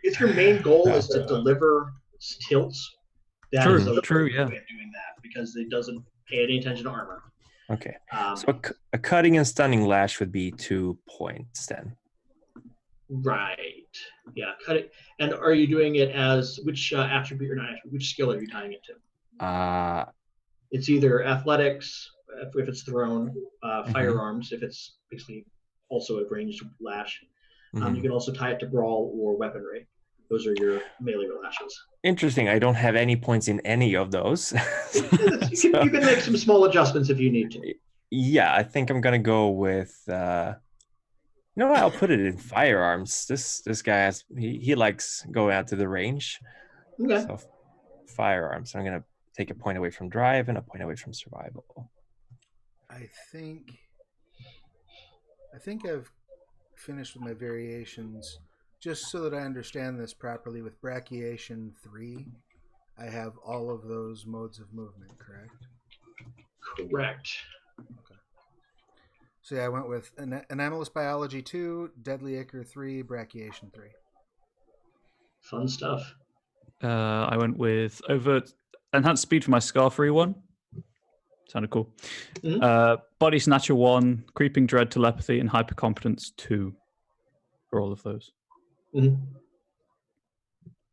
If your main goal is to deliver tilts, that is a true, way of doing that, because it doesn't pay any attention to armor. Okay. So a cutting and stunning lash would be 2 points then. Right. Yeah. Cut it. And are you doing it as which attribute or not attribute? Which skill are you tying it to? It's either athletics, if it's thrown, firearms, if it's basically also a ranged lash. You can also tie it to brawl or weaponry. Those are your melee lashes. Interesting. I don't have any points in any of those. You can make some small adjustments if you need to. Yeah, I think I'm gonna go with. You know what? I'll put it in firearms. This guy he likes going out to the range. Okay. So firearms. I'm gonna take a point away from drive and a point away from survival. I think I've finished with my variations. Just so that I understand this properly, with brachiation 3, I have all of those modes of movement, correct? Correct. Okay. So yeah, I went with Anomalous Biology 2, Deadly Ichor 3, Brachiation 3. Fun stuff. I went with Overt Enhanced Speed for my Scarfree one. Sounded cool. Body Snatcher 1, Creeping Dread Telepathy, and Hypercompetence 2 for all of those.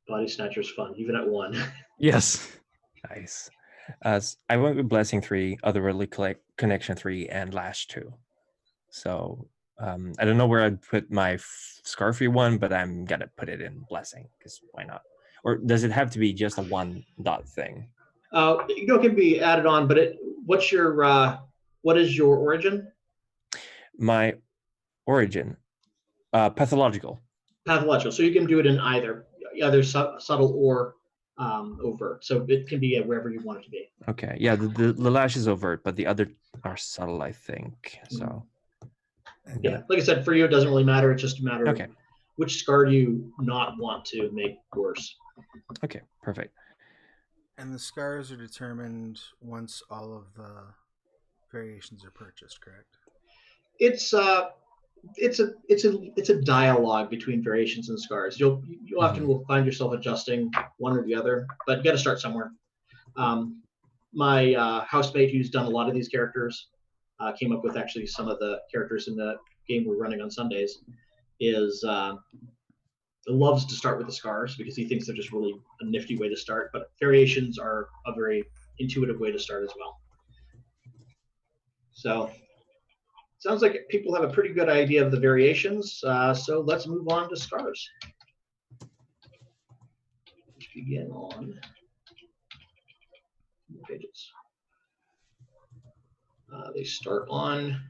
Body Snatcher's fun, even at 1. Yes. Nice. I went with Blessing 3, Otherworldly Connection 3, and Lash 2. So I don't know where I'd put my Scarfree one, but I'm gonna put it in Blessing, because why not? Or does it have to be just a 1 dot thing? It can be added on, but what is your origin? My origin, pathological. Pathological. So you can do it in either subtle or overt. So it can be wherever you want it to be. Okay. Yeah, the lash is overt, but the other are subtle, I think. So. Yeah, like I said, for you it doesn't really matter. It's just a matter of which scar do you not want to make worse. Okay, perfect. And the scars are determined once all of the variations are purchased, correct? It's a dialogue between variations and scars. You often will find yourself adjusting one or the other, but you got to start somewhere. My housemate, who's done a lot of these characters, came up with actually some of the characters in the game we're running on Sundays, loves to start with the scars because he thinks they're just really a nifty way to start, but variations are a very intuitive way to start as well. So sounds like people have a pretty good idea of the variations, so let's move on to scars. Let's begin on pages. They start on,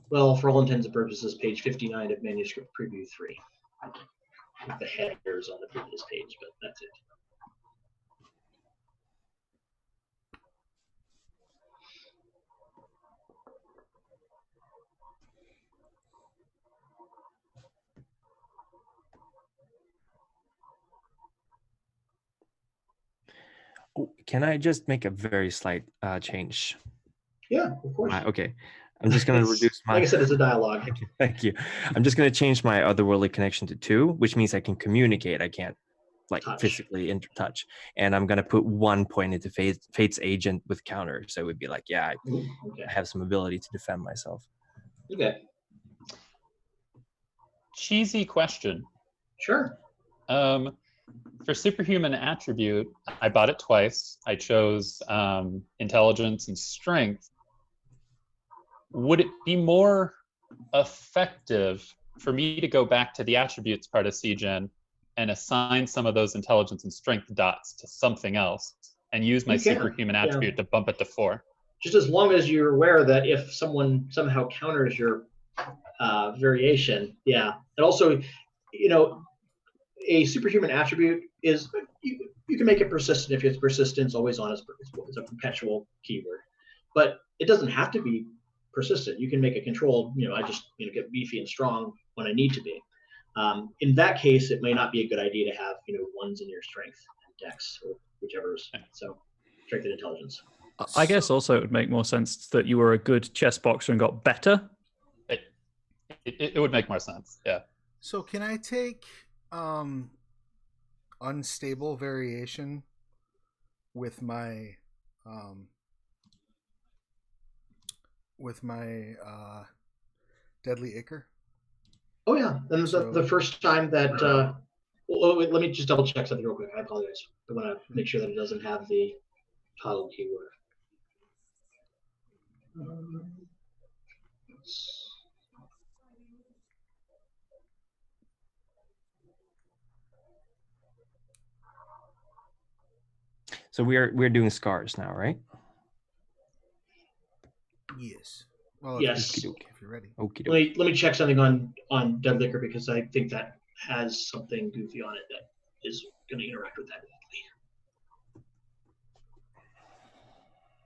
well, for all intents and purposes, page 59 of manuscript preview 3. With the headers on the previous page, but that's it. Oh, can I just make a very slight change? Yeah, of course. Okay. I'm just going to reduce my... Like I said, it's a dialogue. Thank you. I'm just going to change my otherworldly connection to 2, which means I can communicate. I can't physically touch. And I'm going to put 1 point into Fate's agent with counter. So it would be like, yeah, I have some ability to defend myself. Okay. Cheesy question. Sure. For superhuman attribute, I bought it twice. I chose intelligence and strength. Would it be more effective for me to go back to the attributes part of CGen and assign some of those intelligence and strength dots to something else and use my superhuman attribute to bump it to 4? Just as long as you're aware that if someone somehow counters your variation, yeah. And also, a superhuman attribute is, you can make it persistent if it's persistence, always on, it's a perpetual keyword. But it doesn't have to be persistent. You can make a control, I just get beefy and strong when I need to be. In that case, it may not be a good idea to have 1s in your strength and dex, or whichever's. So strength and intelligence. I guess also it would make more sense that you were a good chess boxer and got better. It would make more sense, yeah. So can I take unstable variation with my deadly ichor? Oh yeah, and the first time that wait, let me just double check something real quick. I apologize. I want to make sure that it doesn't have the toggle keyword. So we're doing scars now, right? Yes. Well, yes. If you're ready. Okay. Let me check something on dead liquor because I think that has something goofy on it that is going to interact with that.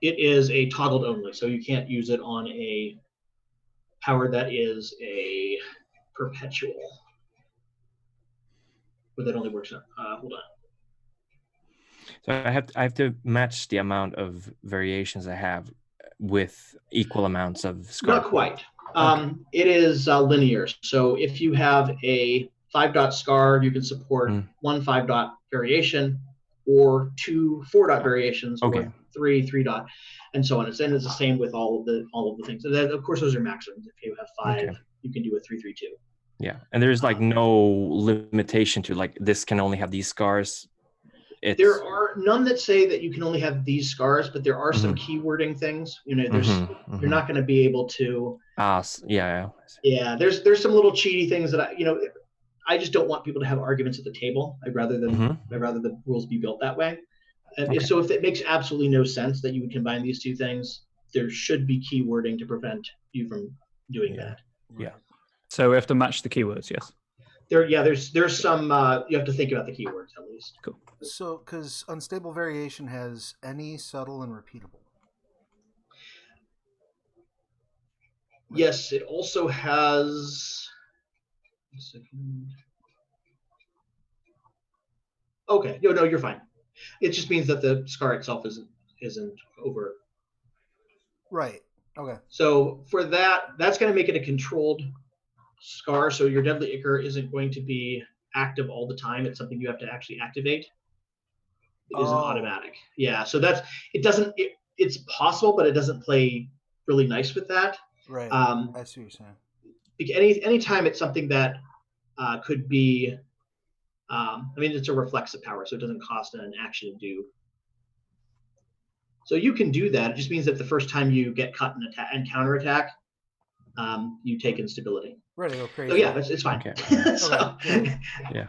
It is a toggled only, so you can't use it on a power that is a perpetual. But that only works on. Hold on. So I have to match the amount of variations I have with equal amounts of scar. Not quite. It is linear. So if you have a 5-dot scar, you can support 1 5-dot variation, or 2 4-dot variations, or 3 3-dot, and so on. And it's the same with all of the things. And then, of course, those are maximums. If you have 5, you can do a 3 3 2. Yeah, and there's no limitation to this can only have these scars. There are none that say that you can only have these scars, but there are some keywording things. There's you're not going to be able to. Yeah. Yeah, there's some little cheaty things that I just don't want people to have arguments at the table. I'd rather the rules be built that way. So if it makes absolutely no sense that you would combine these two things, there should be keywording to prevent you from doing that. Yeah. So we have to match the keywords, yes. There's some you have to think about the keywords at least. Cool. So, because unstable variation has any, subtle, and repeatable. Yes, it also has. A second. Okay, no, you're fine. It just means that the scar itself isn't over. Right. Okay. So for that's going to make it a controlled scar. So your deadly ichor isn't going to be active all the time. It's something you have to actually activate. It isn't automatic. Yeah, so it doesn't. It's possible, but it doesn't play really nice with that. Right. I see what you're saying. Anytime it's something that could be. It's a reflexive power, so it doesn't cost an action to do. So you can do that. It just means that the first time you get cut and counterattack, you take instability. Right, it'll crazy. So yeah, it's fine. Okay. So, yeah.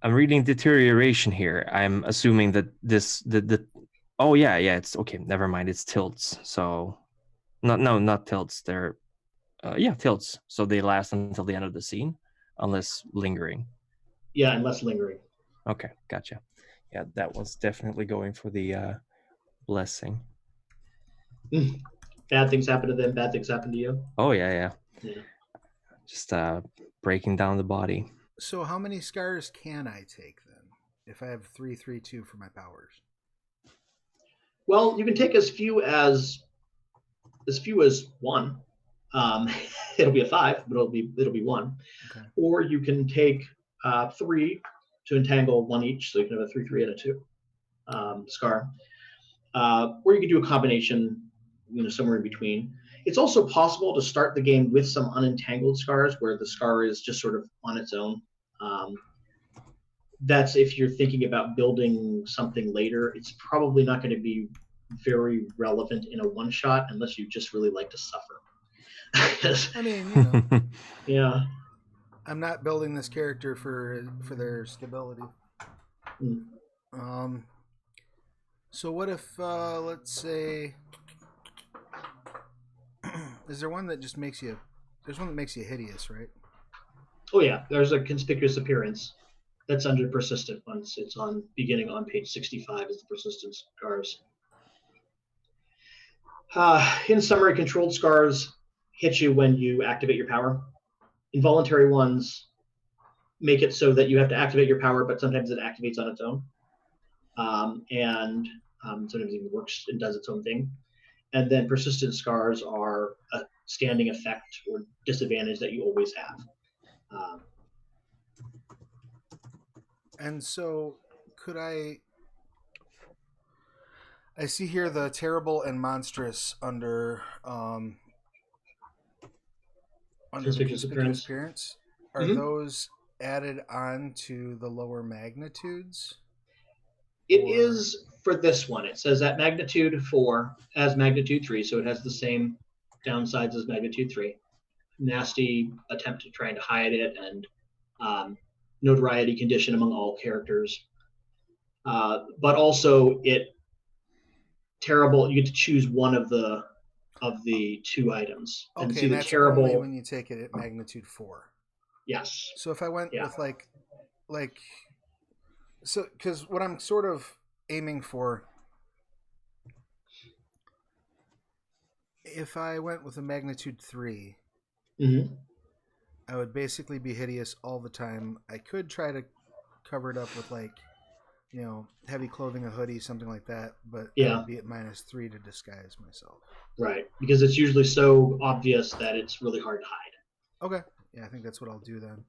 I'm reading deterioration here. I'm assuming that oh yeah, it's okay. Never mind. It's tilts. So, not tilts. They're tilts. So they last until the end of the scene, unless lingering. Yeah, unless lingering. Okay, gotcha. Yeah, that was definitely going for the blessing. Bad things happen to them. Bad things happen to you. Oh yeah. Just breaking down the body. So how many scars can I take then? If I have 3, 3, 2 for my powers. Well, you can take as few as 1. It'll be a 5, but it'll be 1. Okay. Or you can take 3 to entangle 1 each, so you can have a 3, 3, and a 2 scar. Or you can do a combination, somewhere in between. It's also possible to start the game with some unentangled scars, where the scar is just sort of on its own. That's if you're thinking about building something later. It's probably not going to be very relevant in a one-shot unless you just really like to suffer. Yeah. I'm not building this character for their stability. So what if, let's say, is there one that just makes you? There's one that makes you hideous, right? Oh yeah, there's a conspicuous appearance. That's under persistent ones. It's beginning on page 65 is the persistent scars. In summary, controlled scars hit you when you activate your power. Involuntary ones make it so that you have to activate your power, but sometimes it activates on its own. And sometimes it even works and does its own thing. And then persistent scars are a standing effect or disadvantage that you always have. And so could I see here the terrible and monstrous under conspicuous appearance. Are those added on to the lower magnitudes? It is for this one. It says at magnitude 4 as magnitude 3, so it has the same downsides as magnitude 3. Nasty attempt to trying to hide it, and notoriety condition among all characters. But also terrible. You get to choose one of the 2 items. Okay, and see that's terrible only when you take it at magnitude 4. Yes. So if I went with so because what I'm sort of aiming for, if I went with a magnitude 3, I would basically be hideous all the time. I could try to cover it up with heavy clothing, a hoodie, something like that, but I would be at -3 to disguise myself. Right, because it's usually so obvious that it's really hard to hide. Okay. Yeah, I think that's what I'll do then.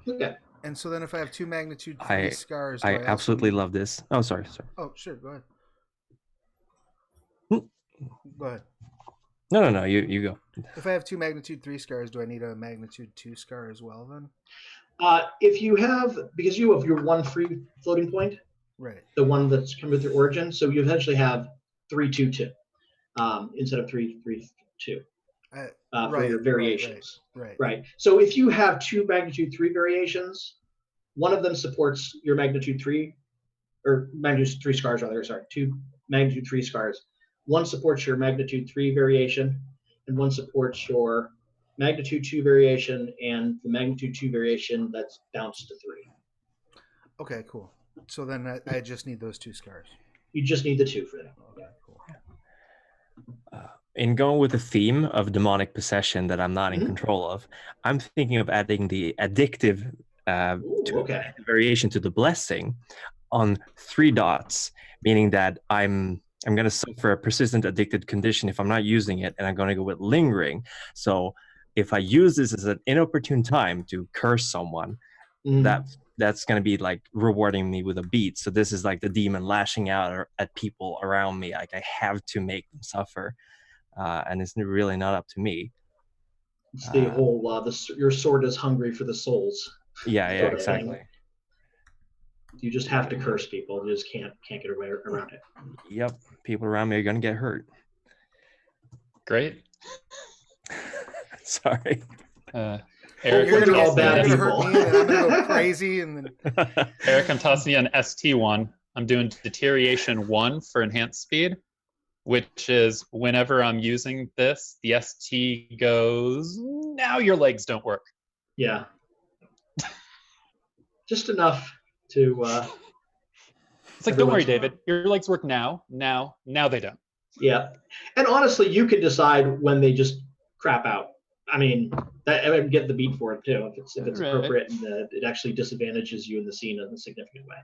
Okay. And so then if I have 2 magnitude 3 scars... I absolutely love this. Oh, sorry. Oh, sure, go ahead. Go ahead. No, you go. If I have 2 magnitude 3 scars, do I need a magnitude 2 scar as well then? If you have, because you have your 1 free floating point, right, the one that's come with your origin, so you eventually have 3, 2, 2 instead of 3, 3, 2 for your variations. Right. So if you have 2 magnitude 3 variations, one of them supports your magnitude 3, or magnitude 3 scars rather. Sorry, 2 magnitude 3 scars. One supports your magnitude 3 variation, and one supports your magnitude 2 variation and the magnitude 2 variation that's bounced to 3. Okay, cool. So then I just need those 2 scars. You just need the 2 for that. Okay, cool. In going with the theme of demonic possession that I'm not in control of, I'm thinking of adding the addictive variation to the blessing on 3 dots, meaning that I'm going to suffer a persistent addicted condition if I'm not using it, and I'm going to go with lingering. So if I use this as an inopportune time to curse someone, that's going to be like rewarding me with a beat. So this is like the demon lashing out at people around me. Like I have to make them suffer, and it's really not up to me. It's the whole your sword is hungry for the souls. Yeah, exactly. You just have to curse people. You just can't get away around it. Yep, people around me are gonna get hurt. Great. Sorry. Eric, you're gonna all bad You're people. gonna hurt me, and I'm gonna go crazy, and then Eric, I'm tossing you an ST1. I'm doing deterioration 1 for enhanced speed, which is whenever I'm using this, the ST goes, now your legs don't work. Yeah. Just enough to... it's like, don't worry, David. Your legs work now they don't. Yeah. And honestly, you can decide when they just crap out. I mean, I would get the beat for it too, if it's appropriate and it actually disadvantages you in the scene in a significant way.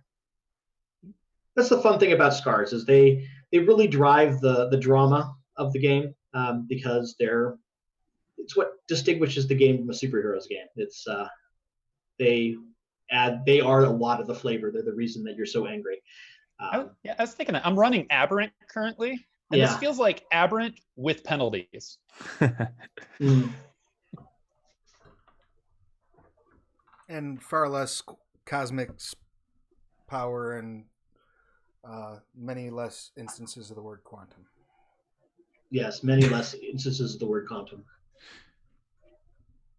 That's the fun thing about scars, is they really drive the drama of the game, because it's what distinguishes the game from a superheroes game. It's they are a lot of the flavor. They're the reason that you're so angry. I was thinking I'm running Aberrant currently, and this feels like Aberrant with penalties. and far less cosmic power and many less instances of the word quantum. Yes, many less instances of the word quantum.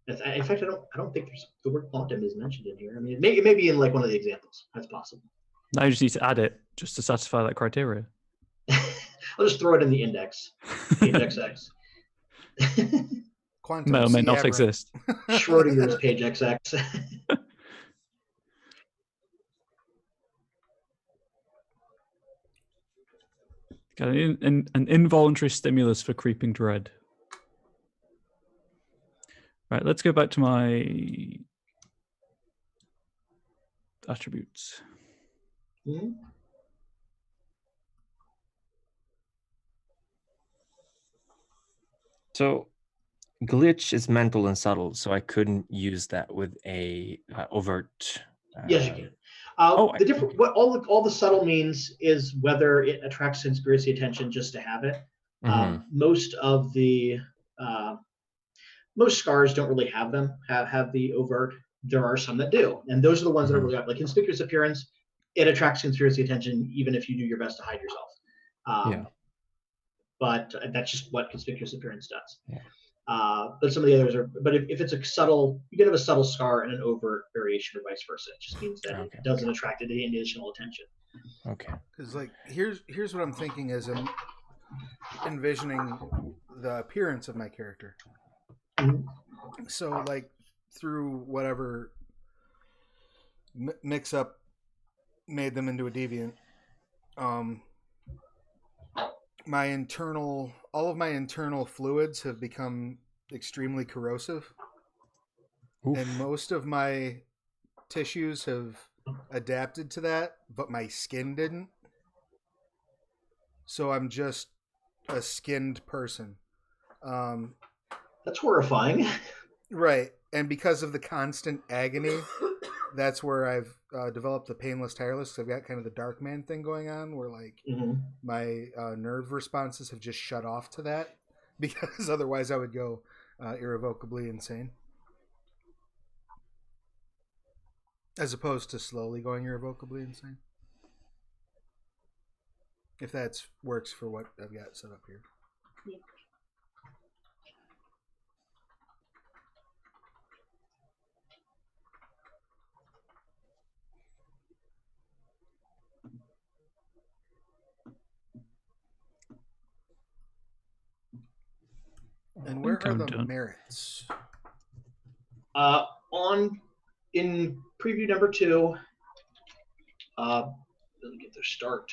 In fact, I don't think the word quantum is mentioned in here. I mean, it may be in like one of the examples. That's possible. Now you just need to add it just to satisfy that criteria. I'll just throw it in the index. Page X. Quantum May or may not aberrant. exist. Schrodinger's page XX. Got an involuntary stimulus for creeping dread. Right, let's go back to my attributes. Mm-hmm. So glitch is mental and subtle, so I couldn't use that with a overt. Yes, you can. I different what all the subtle means is whether it attracts conspiracy attention just to have it. Most of the most scars don't really have them have the overt. There are some that do, and those are the ones that are really like conspicuous appearance. It attracts conspiracy attention even if you do your best to hide yourself. But that's just what conspicuous appearance does. But some of the others are. But if it's a subtle, you can have a subtle scar and an overt variation, or vice versa. It just means that it doesn't attract any additional attention. Okay. Because like here's what I'm thinking as I'm envisioning the appearance of my character. So like through whatever mix up made them into a deviant, all of my internal fluids have become extremely corrosive. Oof. And most of my tissues have adapted to that, but my skin didn't. So I'm just a skinned person. That's horrifying. Right. And because of the constant agony, that's where I've developed the painless tireless. I've got kind of the dark man thing going on where like my nerve responses have just shut off to that, because otherwise I would go irrevocably insane. As opposed to slowly going irrevocably insane. If that works for what I've got set up here. Yeah. And where are the merits? In preview number 2, let me get their start.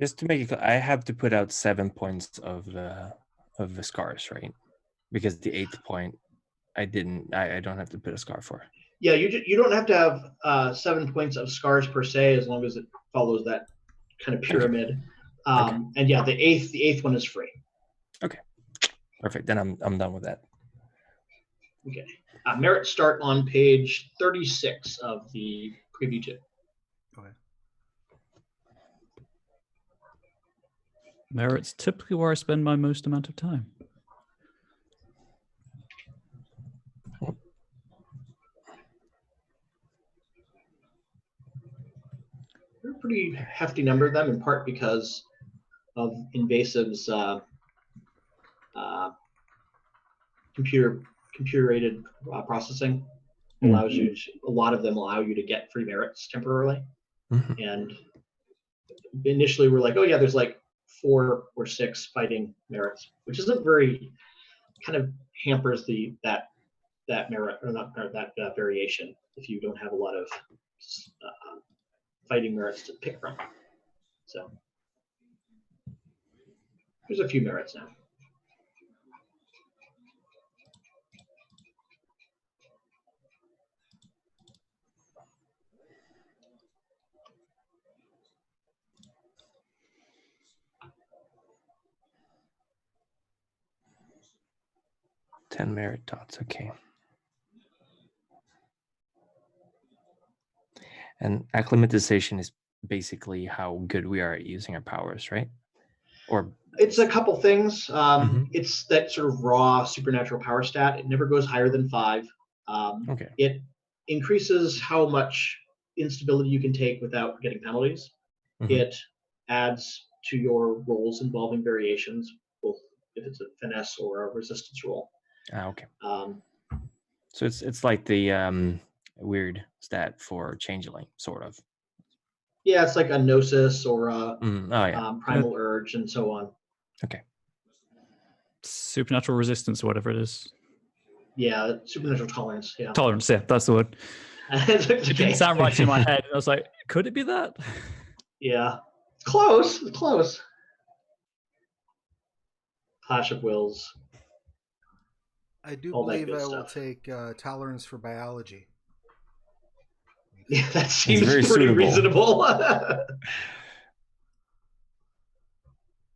Just to make it clear, I have to put out 7 points of the scars, right? Because the 8th point, I don't have to put a scar for. Yeah, you don't have to have 7 points of scars per se, as long as it follows that kind of pyramid. And yeah, the eighth one is free. Perfect. Then I'm done with that. Okay. Merits start on page 36 of the preview 2. Okay. Merit's typically where I spend my most amount of time. They're a pretty hefty number of them, in part because of Invasive's computer-aided processing. Allows you to, a lot of them allow you to get free merits temporarily. Mhm. And initially we're like, oh yeah, there's like 4 or 6 fighting merits, which isn't very, kind of hampers that merit or not or that variation if you don't have a lot of fighting merits to pick from. So there's a few merits now. Ten merit dots. Okay. And acclimatization is basically how good we are at using our powers, right? Or It's a couple things. Mhm. It's that sort of raw supernatural power stat. It never goes higher than 5. okay. It increases how much instability you can take without getting penalties. Mhm. It adds to your rolls involving variations, both if it's a finesse or a resistance roll. Okay. Um, So it's like the weird stat for changeling, sort of. yeah, it's like a gnosis or a Oh yeah. primal urge and so on. Okay. Supernatural resistance or whatever it is. Yeah, supernatural tolerance. Yeah. Tolerance, yeah, that's the word. It's It didn't sound right in my head. I was like, could it be that? Yeah, it's close. It's close. Clash of Wills. I do All that believe good I will stuff. take tolerance for biology. Yeah, that seems very pretty suitable. reasonable.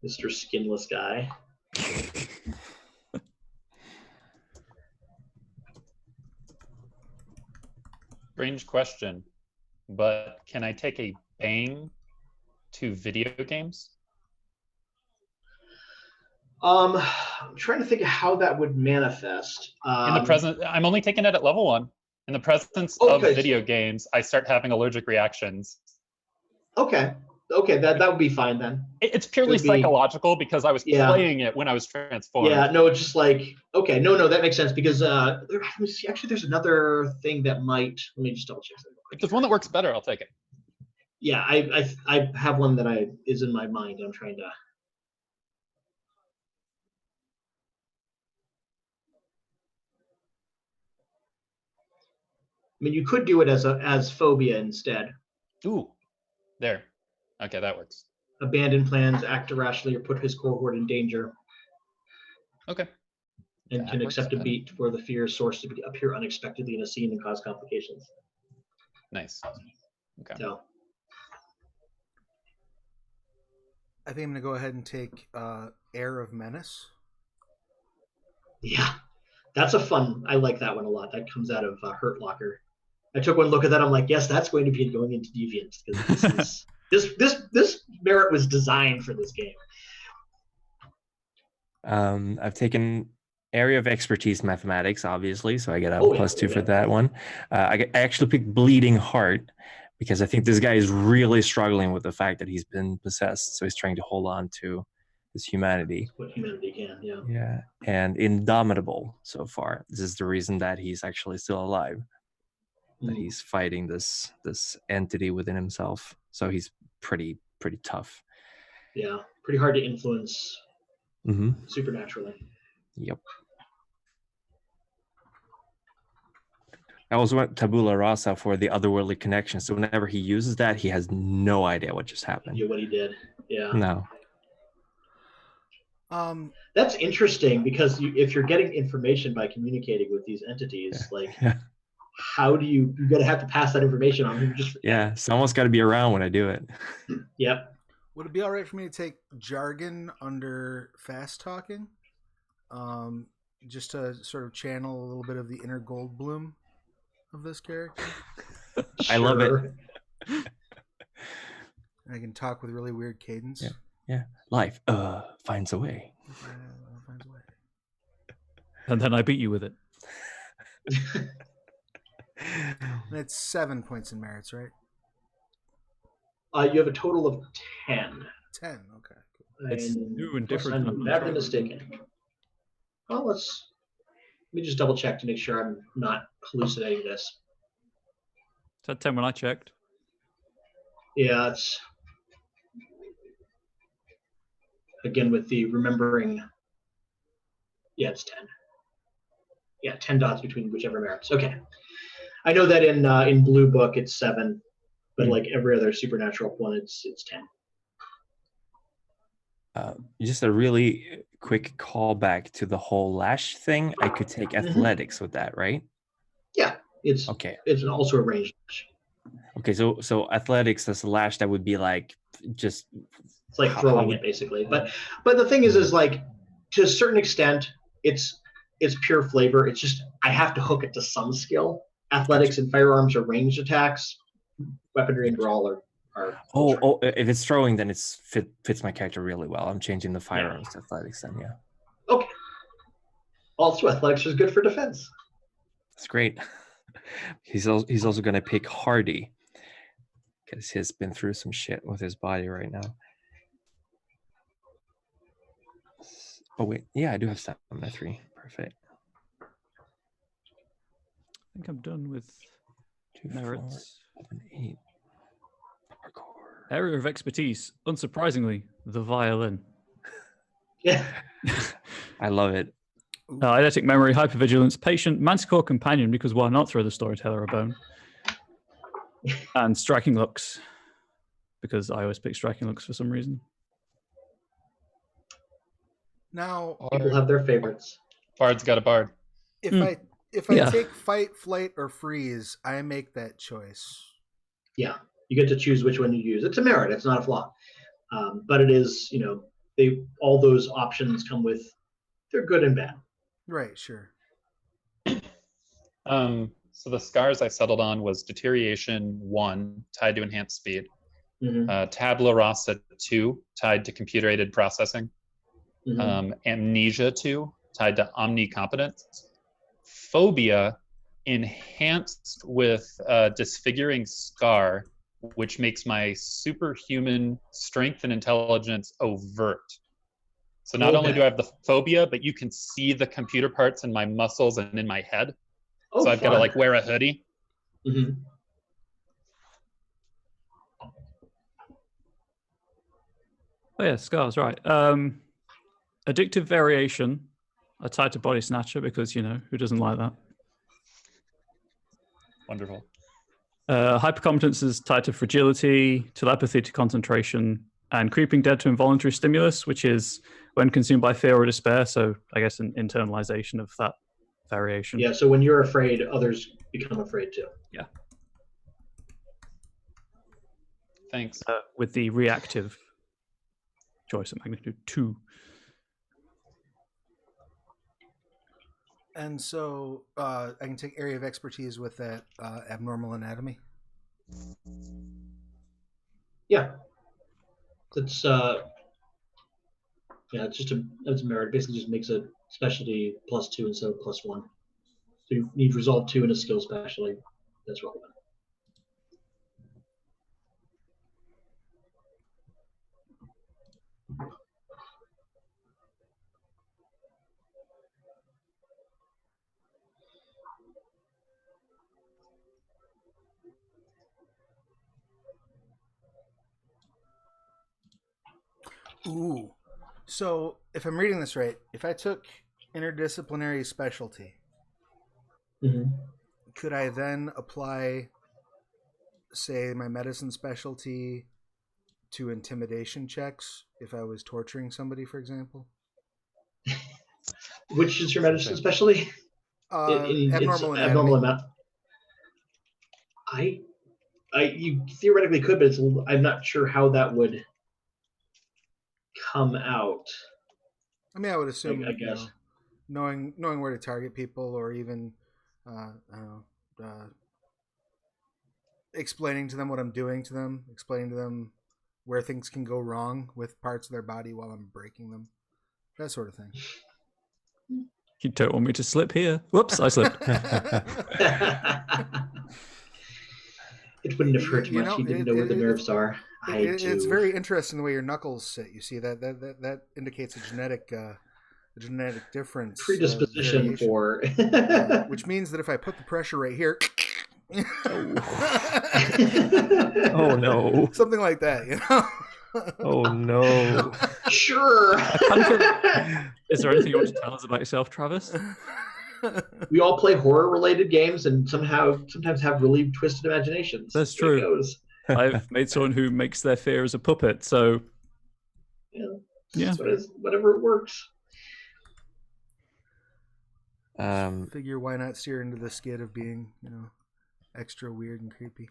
Mr. Skinless guy. Strange question, but can I take a bang to video games? I'm trying to think of how that would manifest. In the present, I'm only taking it at level 1. In the presence Okay. of video games, I start having allergic reactions. Okay, that would be fine then. It's purely It would be- psychological because I was Yeah. playing it when I was transformed. Yeah, no, it's just like, okay, no, that makes sense because let me see, actually, there's another thing that might. Let me just double check something. If there's one that works better, I'll take it. Yeah, I have one that is in my mind. I'm trying to. I mean, you could do it as phobia instead. Ooh, there. Okay, that works. Abandon plans, act irrationally, or put his cohort in danger, Okay. and That can works accept a better. beat for the fear source to appear unexpectedly in a scene and cause complications. Nice. Okay. So, I think I'm going to go ahead and take Air of Menace. yeah, that's a fun. I like that one a lot. That comes out of Hurt Locker. I took one look at that. I'm like, yes, that's going to be going into Deviant because this merit was designed for this game. I've taken area of expertise mathematics, obviously, so I get a Oh, yeah. +2 for that one. I actually picked Bleeding Heart because I think this guy is really struggling with the fact that he's been possessed, so he's trying to hold on to his humanity. What humanity can, yeah. Yeah, and Indomitable so far. This is the reason that he's actually still alive. That he's fighting this entity within himself. So he's pretty tough. Yeah, pretty hard to influence supernaturally. Yep. I also went Tabula Rasa for the otherworldly connection. So whenever he uses that, he has no idea what just happened. Yeah, what he did. Yeah. No. That's interesting because if you're getting information by communicating with these entities, how do you got to have to pass that information on? Someone's got to be around when I do it. Yep. Would it be all right for me to take jargon under fast talking? Just to sort of channel a little bit of the inner Goldblum of this character. I love it. Sure. I can talk with really weird cadence. Yeah. Yeah. Life finds a way. Finds a way. And then I beat you with it. And it's 7 points in merits, right? You have a total of 10. 10, okay. It's new and different. I'm badly mistaken. Well, let me just double check to make sure I'm not hallucinating this. Is that 10 when I checked? Yeah, it's again with the remembering. Yeah, it's 10. Yeah, 10 dots between whichever merits. Okay, I know that in Blue Book it's 7, but like every other supernatural one, it's 10. Just a really quick callback to the whole lash thing. I could take athletics with that, right? Yeah, it's okay. It's also a ranged lash. Okay, so athletics as a lash, that would be like just. It's like throwing it basically, but the thing is like to a certain extent, it's pure flavor. It's just I have to hook it to some skill. Athletics and firearms are ranged attacks. Weaponry and brawl are. Oh, if it's throwing, then fits my character really well. I'm changing the firearms to athletics then, yeah. Okay. Also, athletics is good for defense. That's great. He's also going to pick hardy because he's been through some shit with his body right now. Oh wait, yeah, I do have stamina 3. Perfect. I think I'm done with 2, merits. 4, 7, 8. Parkour. Area of expertise, unsurprisingly, the violin. Yeah. I love it. Eidetic memory, hypervigilance, patient, manticore companion, because why not throw the storyteller a bone? And striking looks, because I always pick striking looks for some reason. Now, people have their favorites. Bard's got a bard. If I take fight, flight, or freeze, I make that choice. Yeah, you get to choose which one you use. It's a merit. It's not a flaw. But it is, all those options come with, they're good and bad. Right, sure. So the scars I settled on was deterioration 1, tied to enhanced speed. Tabula rasa 2, tied to computer-aided processing. Amnesia 2, tied to omnicompetence. Phobia enhanced with disfiguring scar, which makes my superhuman strength and intelligence overt. So not only do I have the phobia, but you can see the computer parts in my muscles and in my head. So I've got to like wear a hoodie. Oh yeah, scars, right. Addictive variation are tied to body snatcher because, who doesn't like that? Wonderful. Hypercompetence is tied to fragility, telepathy to concentration, and creeping dead to involuntary stimulus, which is when consumed by fear or despair. So I guess an internalization of that variation. Yeah, so when you're afraid, others become afraid too. Yeah. Thanks. With the reactive choice at magnitude 2. And so I can take area of expertise with that abnormal anatomy. Yeah, it's it's just it's a merit. Basically, just makes a specialty +2 instead of +1. So you need resolve 2 in a skill specialty. That's relevant. Ooh. So if I'm reading this right, if I took interdisciplinary specialty, could I then apply, say, my medicine specialty to intimidation checks if I was torturing somebody, for example? Which is your medicine specialty? Abnormal anatomy. Abnormal amount. You theoretically could, but I'm not sure how that would. come out. I mean, I would assume, I guess. knowing where to target people, or even, I don't know, explaining to them what I'm doing to them, explaining to them where things can go wrong with parts of their body while I'm breaking them, that sort of thing. You don't want me to slip here. Whoops, I slipped. It wouldn't have hurt much. He didn't know where the nerves are. It's very interesting the way your knuckles sit. You see that indicates a genetic difference, predisposition for, which means that if I put the pressure right here, Oh no, something like that, you know. Oh no. Sure. Is there anything you want to tell us about yourself, Travis? We all play horror-related games and sometimes have really twisted imaginations. That's true. I've made someone who makes their fear as a puppet, so yeah. Whatever works. Figure why not steer into the skid of being, extra weird and creepy.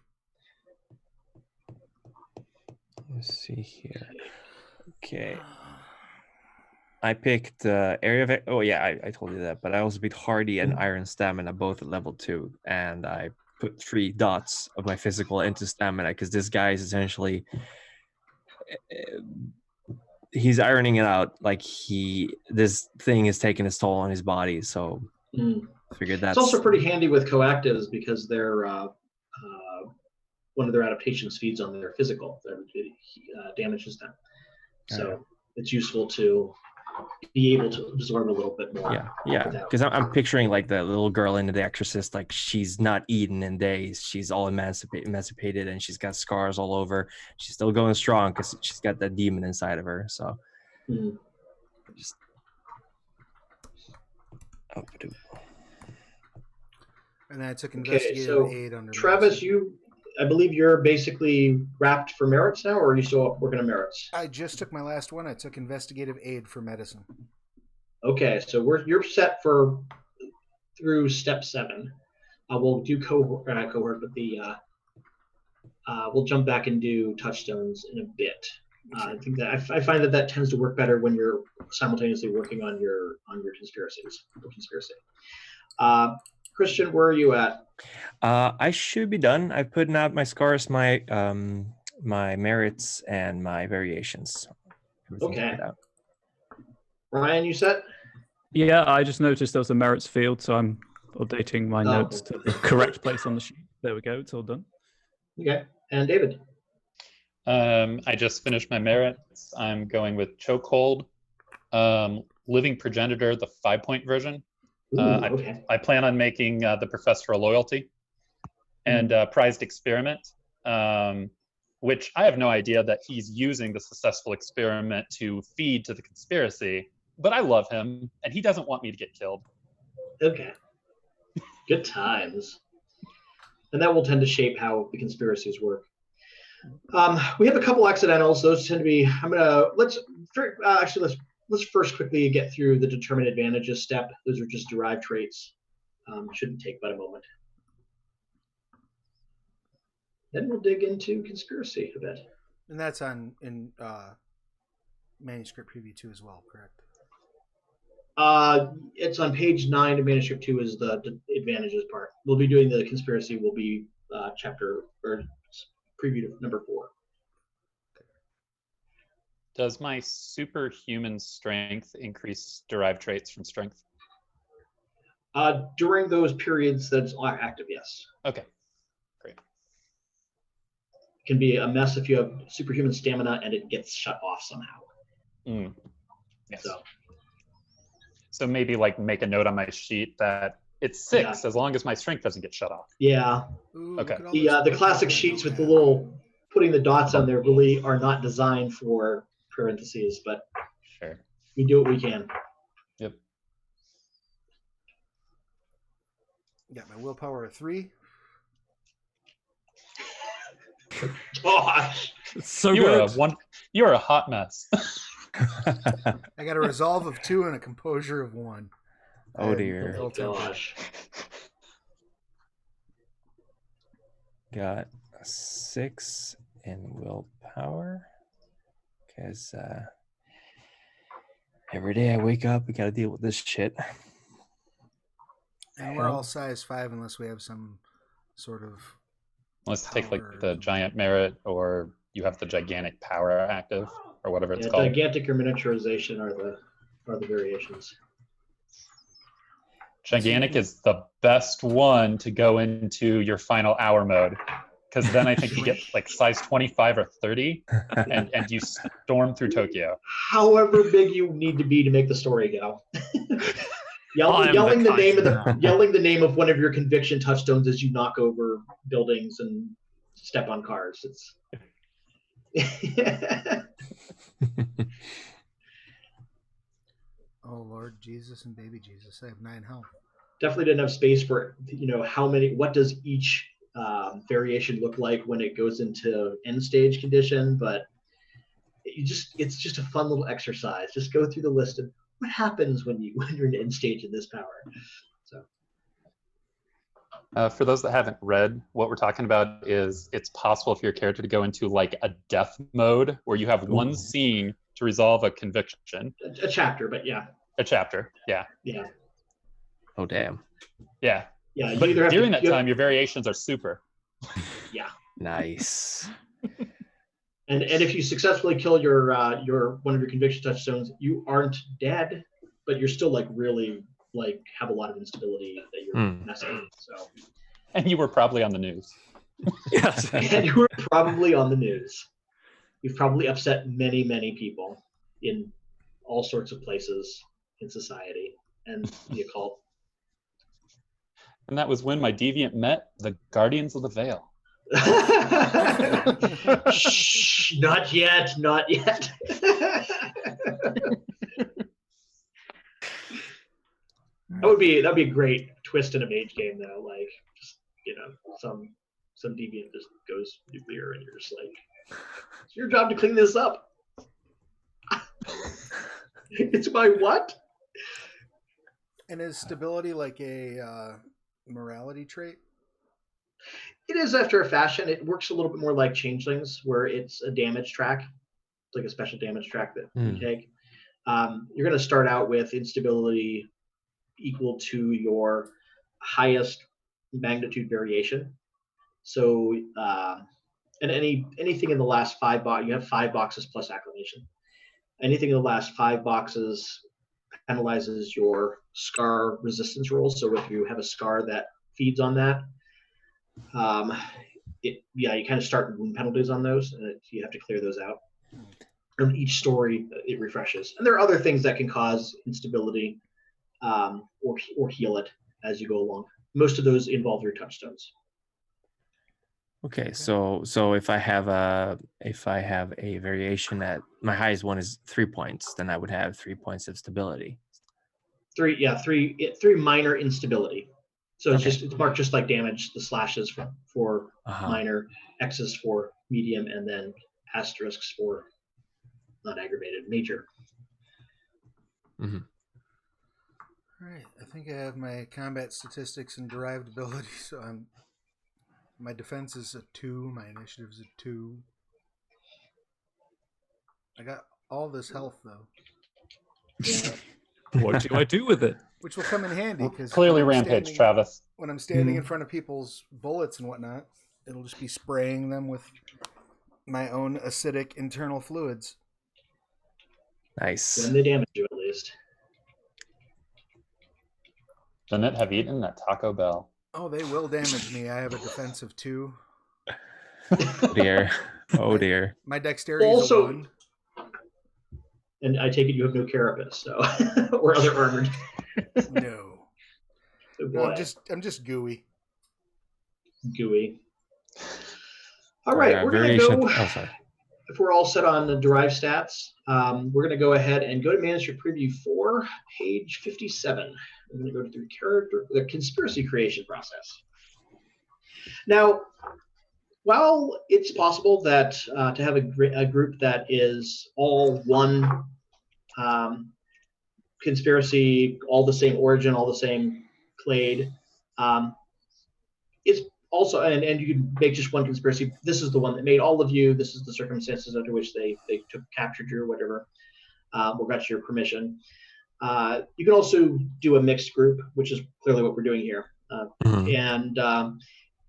Let's see here. Okay. I picked area of... Oh, yeah, I told you that. But I also picked Hardy and Iron Stamina, both at level 2. And I put 3 dots of my physical into Stamina, because this guy is essentially... he's ironing it out. Like, this thing is taking its toll on his body. So I figured that's... It's also pretty handy with coactives, because they're... one of their adaptations feeds on their physical. It damages them. So it's useful to be able to absorb a little bit more. Yeah. Because I'm picturing like the little girl in The Exorcist, like she's not eaten in days. She's all emancipated, and she's got scars all over. She's still going strong because she's got that demon inside of her. So just... And I took investigative aid under Travis, I believe you're basically wrapped for merits now, or are you still working on merits? I just took my last one. I took investigative aid for medicine. Okay, so you're set through step 7. We'll do cohort, but we'll jump back and do touchstones in a bit. I think that I find that tends to work better when you're simultaneously working on your conspiracy. Christian, where are you at? I should be done. I've put out my scars, my merits, and my variations. Okay. Ryan, you set? Yeah, I just noticed there was a merits field, so I'm updating my notes to the correct place on the sheet. There we go. It's all done. Okay. And David? I just finished my merits. I'm going with Chokehold, Living Progenitor, the 5-point version. I plan on making the Professor of Loyalty and Prized Experiment, which I have no idea that he's using the successful experiment to feed to the conspiracy, but I love him, and he doesn't want me to get killed. Okay. Good times. And that will tend to shape how the conspiracies work. We have a couple accidentals. Those tend to be... Let's first quickly get through the determine advantages step. Those are just derived traits. Shouldn't take but a moment. Then we'll dig into conspiracy a bit. And that's in manuscript preview 2 as well, correct? It's on page 9 of manuscript 2 is the advantages part. We'll be doing the conspiracy. Will be chapter or preview number 4. Does my superhuman strength increase derived traits from strength? During those periods that's active, yes. Okay, great. It can be a mess if you have superhuman stamina and it gets shut off somehow. Yes. So maybe like make a note on my sheet that it's 6 as long as my strength doesn't get shut off. Yeah. Ooh, okay. The classic sheets with the little putting the dots on there really are not designed for parentheses, but sure, we do what we can. Yep. Got my willpower at 3. Gosh, it's so good. You are a hot mess. I got a resolve of 2 and a composure of 1. Oh dear. Oh gosh. Got a 6 in willpower. Because Every day I wake up, we got to deal with this shit. And we're all size 5 unless we have some sort of. Let's take like power. the giant merit, or you have the gigantic power active, or whatever it's Yeah, called. gigantic or miniaturization are the variations. Gigantic is the best one to go into your final hour mode, because then I think you get like size 25 or 30, and you storm through Tokyo. However big you need to be to make the story go. Yelling the name of one of your conviction touchstones as you knock over buildings and step on cars. It's Oh Lord Jesus and baby Jesus, I have 9 health. Definitely didn't have space for what does each variation look like when it goes into end stage condition, but it's just a fun little exercise. Just go through the list of what happens when you're in end stage in this power. So For those that haven't read, what we're talking about is it's possible for your character to go into like a death mode where you have one scene to resolve a conviction. a chapter, but yeah. A chapter, yeah. Yeah. Oh, damn. Yeah. Yeah. But during that time, your variations are super. Yeah. Nice. And if you successfully kill your one of your conviction touchstones, you aren't dead, but you're still like really like have a lot of instability that you're messing. So. And you were probably on the news. Yes. And you were probably on the news. You've probably upset many, many people in all sorts of places in society and the occult. And that was when my deviant met the Guardians of the Veil. Shh, not yet, not yet. That'd be a great twist in a mage game though. Like just, some deviant just goes nuclear and you're just like, it's your job to clean this up. It's my what? And is stability like a morality trait? It is after a fashion. It works a little bit more like changelings, where it's a damage track, like a special damage track that you take. You're going to start out with instability equal to your highest magnitude variation. So, and anything in the last 5 boxes, you have 5 boxes plus acclamation. Anything in the last 5 boxes penalizes your scar resistance rolls. So if you have a scar that feeds on that, you kind of start wound penalties on those, and you have to clear those out. From each story, it refreshes. And there are other things that can cause instability or heal it as you go along. Most of those involve your touchstones. Okay, so if I have a variation that my highest one is 3 points, then I would have 3 points of stability. 3 minor instability. So it's marked just like damage. The slashes for minor, X's for medium, and then asterisks for not aggravated, major. Mm-hmm. All right, I think I have my combat statistics and derived ability. So my defense is a 2. My initiative is a 2. I got all this health though. What do I do with it? Which will come in handy because Clearly rampage, Travis. When I'm standing in front of people's bullets and whatnot, it'll just be spraying them with my own acidic internal fluids. Nice. Then they damage you at least. Shouldn't it have eaten that Taco Bell? Oh, they will damage me. I have a defense of 2. Oh dear. Oh dear. My dexterity is Also- a 1. And I take it you have no carapace, so or other armored. No. Oh, No, boy. I'm just gooey. Gooey. All right, we're gonna variation. go. Oh, sorry. If we're all set on the derived stats, we're gonna go ahead and go to Manuscript Preview 4, page 57. We're gonna go to the conspiracy creation process. Now, while it's possible that to have a group that is all one conspiracy, all the same origin, all the same clade, it's also, and you can make just one conspiracy. This is the one that made all of you. This is the circumstances under which they captured you or whatever. or got your permission. You can also do a mixed group, which is clearly what we're doing here.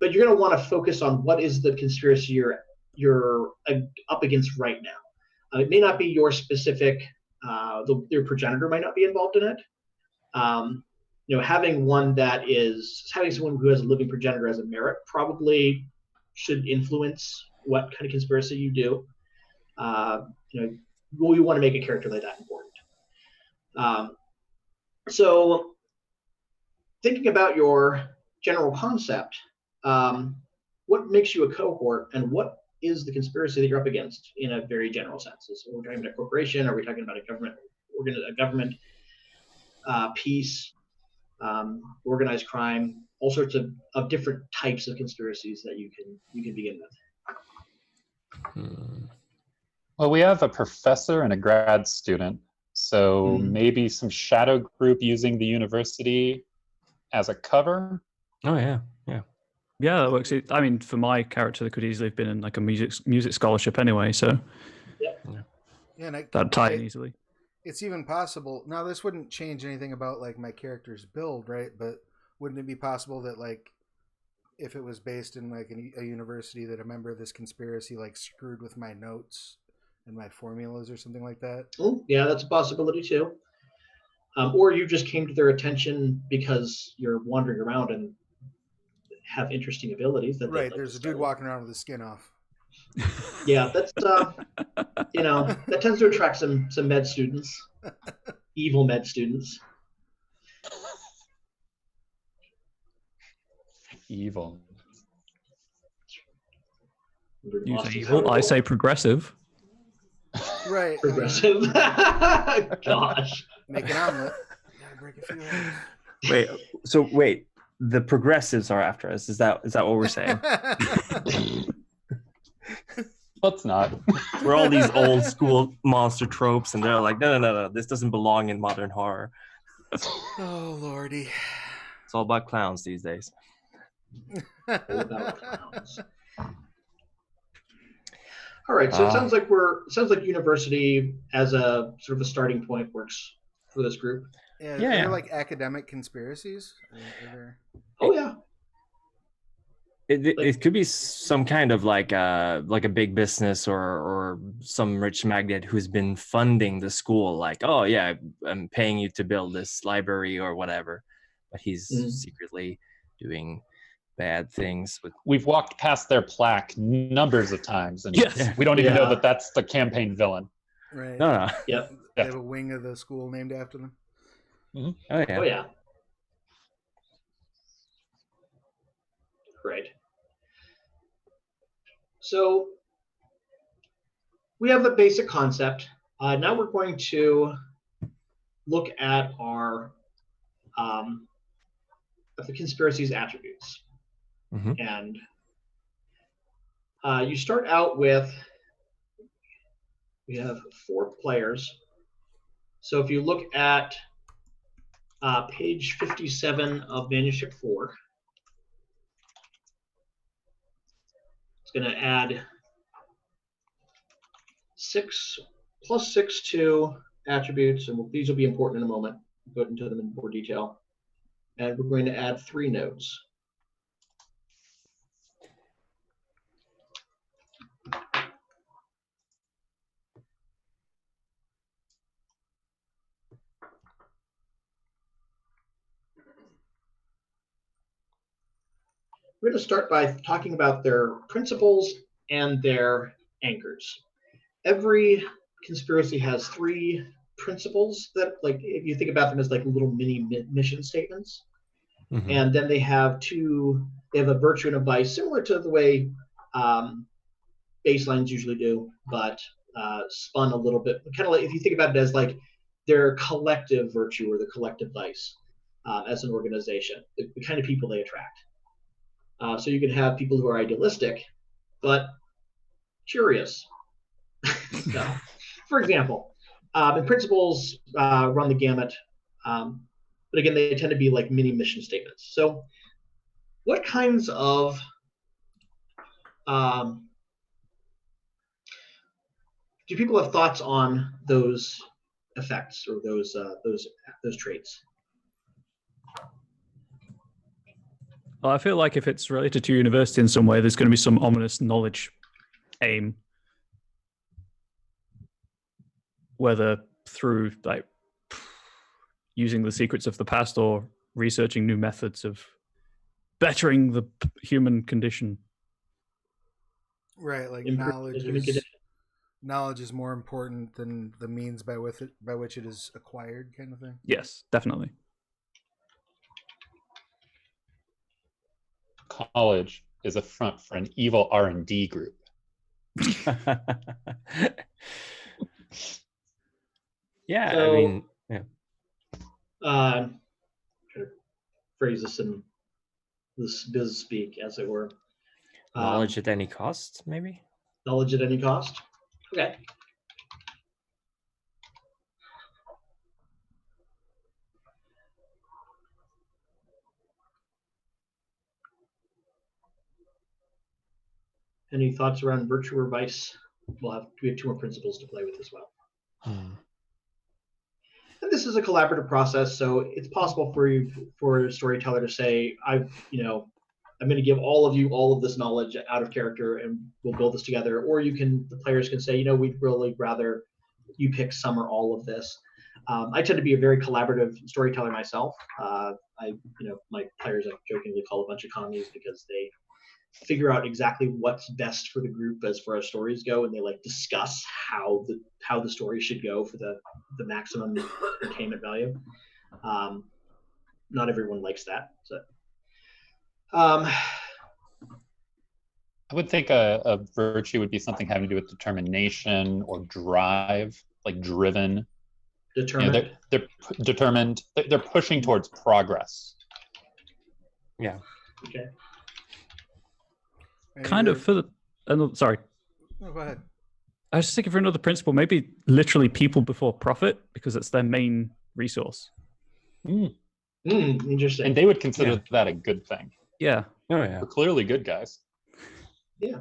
But you're going to want to focus on what is the conspiracy you're up against right now. It may not be your specific. Your progenitor might not be involved in it. Having someone who has a living progenitor as a merit probably should influence what kind of conspiracy you do. You want to make a character like that important. So thinking about your general concept, what makes you a cohort, and what is the conspiracy that you're up against in a very general sense? So we're talking about a corporation. Are we talking about a government piece, organized crime, all sorts of different types of conspiracies that you can begin with? Well, we have a professor and a grad student, so maybe some shadow group using the university as a cover. Oh yeah. Yeah, that works. I mean, for my character, they could easily have been in like a music scholarship anyway, so that'd tie in easily. It's even possible. Now, this wouldn't change anything about like my character's build, right? But wouldn't it be possible that like if it was based in like a university, that a member of this conspiracy like screwed with my notes and my formulas or something like that? Oh, yeah, that's a possibility too. Or you just came to their attention because you're wandering around and have interesting abilities. There's a dude walking around with his skin off. Yeah, that's that tends to attract some med students, evil med students. Evil. You say evil, I say progressive. Right. Progressive. Gosh. Make an omelet. Gotta break a few eggs. Wait. The progressives are after us. Is that what we're saying? Let's not. We're all these old school monster tropes, and they're like, no, this doesn't belong in modern horror. Oh lordy. It's all about clowns these days. All about clowns. All right, so it sounds like university as a sort of a starting point works for this group. Yeah, they're like academic conspiracies. Oh yeah. It could be some kind of like a big business or some rich magnate who's been funding the school, like, oh yeah, I'm paying you to build this library or whatever, but he's secretly doing bad things. We've walked past their plaque numbers of times, and we don't even know that that's the campaign villain. Right. No. Yep. They have a wing of the school named after them. Mm-hmm. Oh yeah. Oh yeah. Great. So we have the basic concept. Now we're going to look at our of the conspiracy's attributes. And you start out with, we have 4 players. So if you look at page 57 of manuscript 4, it's going to add 6 plus 6 to attributes, and these will be important in a moment. We'll go into them in more detail. And we're going to add 3 nodes. We're going to start by talking about their principles and their anchors. Every conspiracy has 3 principles that, like, if you think about them as like little mini mission statements. And then they have a virtue and a vice, similar to the way baselines usually do, but spun a little bit. Kind of like if you think about it as like their collective virtue or the collective vice as an organization, the kind of people they attract. So you can have people who are idealistic, but curious. So, for example, and principles run the gamut, but again, they tend to be like mini mission statements. So what kinds of do people have thoughts on those effects or those traits. Well, I feel like if it's related to university in some way, there's going to be some ominous knowledge aim, whether through like using the secrets of the past or researching new methods of bettering the human condition. Right, like Improve the human condition. knowledge is more important than the means by which it is acquired, kind of thing. Yes, definitely. College is a front for an evil R&D group. Yeah, So, I mean, yeah. Try to phrase this in this biz speak, as it were. Knowledge at any cost, maybe? Knowledge at any cost. Okay. Any thoughts around virtue or vice? We have 2 more principles to play with as well. And this is a collaborative process, so it's possible for a storyteller to say, I'm going to give all of you all of this knowledge out of character, and we'll build this together. Or the players can say, we'd really rather you pick some or all of this. I tend to be a very collaborative storyteller myself. My players, I jokingly call a bunch of commies because they figure out exactly what's best for the group as far as stories go, and they discuss how the story should go for the maximum entertainment value. Not everyone likes that. So, I would think a virtue would be something having to do with determination or drive, like driven. Determined. They're determined. They're pushing towards progress. Yeah. Okay. Kind of for the... sorry. No, go ahead. I was just thinking for another principle, maybe literally people before profit, because it's their main resource. Interesting. And they would consider that a good thing. Yeah. Oh, yeah. We're clearly good guys. Yeah.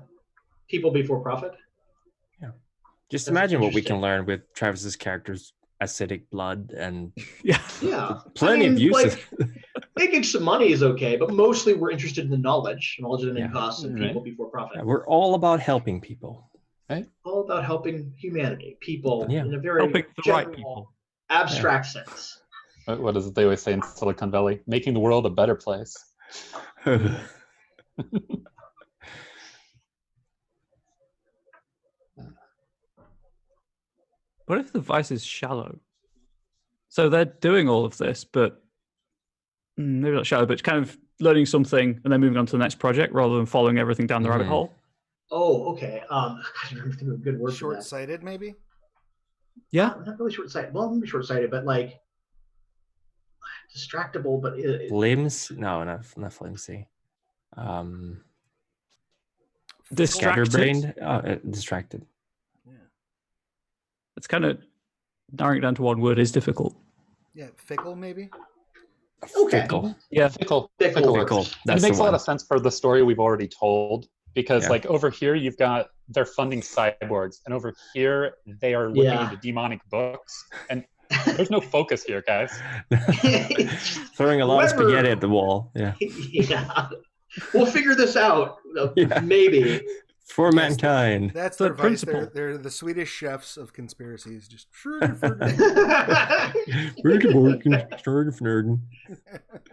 People before profit. Yeah. Just That's imagine what we interesting. can learn with Travis's character's acidic blood and Yeah. Yeah. plenty of uses. Making some money is okay, but mostly we're interested in the knowledge at any Yeah. cost, and Right. people before profit. Yeah, we're all about helping people. All about helping humanity, people Yeah. in a very Helping the general, right people. abstract sense. What is it they always say in Silicon Valley? Making the world a better place. What if the vice is shallow? So they're doing all of this, but maybe not shallow, but kind of learning something and then moving on to the next project rather than following everything down the rabbit hole. Oh, okay. I don't think of a good word for that. Short-sighted, maybe. Yeah. Not really short-sighted. Well, maybe short-sighted, but distractible. But Limbs? No, not flimsy. Distracted. Scatterbrained? Distracted. Yeah. It's kind of narrowing it down to one word is difficult. Yeah, fickle, maybe. Okay. Fickle. Yeah. Fickle. Fickle. works. Fickle. That's It makes the a lot one. of sense for the story we've already told, because Yeah. over here you've got they're funding cyborgs, and over here they are looking Yeah. into demonic books, and there's no focus here, guys. Throwing a lot of Whoever- spaghetti at the wall. Yeah. Yeah. We'll figure this out. Yeah. Maybe. For mankind. That's The their vice. principle. They're the Swedish chefs of conspiracies. Just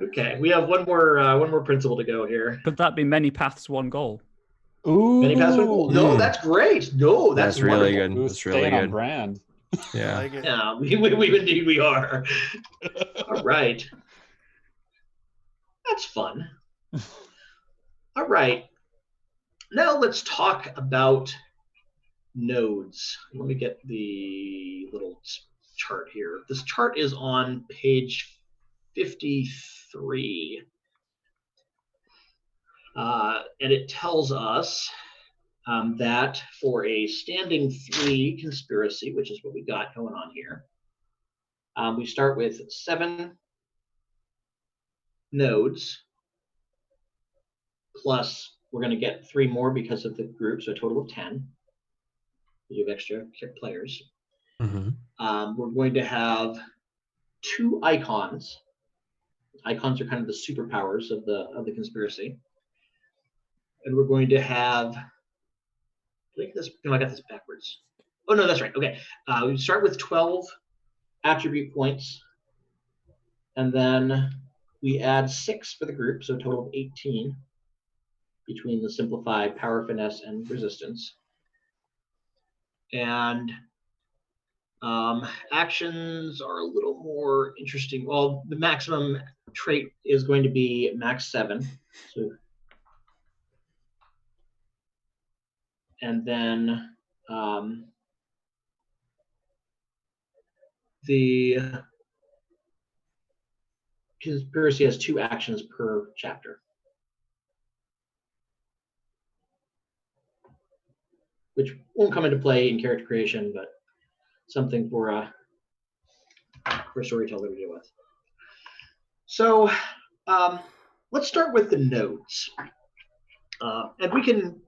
Okay, we have one more principle to go here. Could that be many paths, one goal? Ooh, Many paths, one goal. No, that's great. No, that's really wonderful. good. Ooh, That's really staying on good. brand. I Yeah. like it. Yeah, we indeed we are. All right. That's fun. All right. Now let's talk about nodes. Let me get the little chart here. This chart is on page 53. And it tells us that for a standing 3 conspiracy, which is what we got going on here, we start with 7 nodes, plus we're going to get 3 more because of the group, so a total of 10. You have extra players. We're going to have 2 icons. Icons are kind of the superpowers of the conspiracy. And we're going to have, I got this backwards. Oh no, that's right. Okay. We start with 12 attribute points, and then we add 6 for the group, so a total of 18 between the simplified power, finesse, and resistance. And actions are a little more interesting. Well, the maximum trait is going to be max 7. So, and then the conspiracy has 2 actions per chapter, which won't come into play in character creation, but something for a storyteller to deal with. So let's start with the nodes. And we can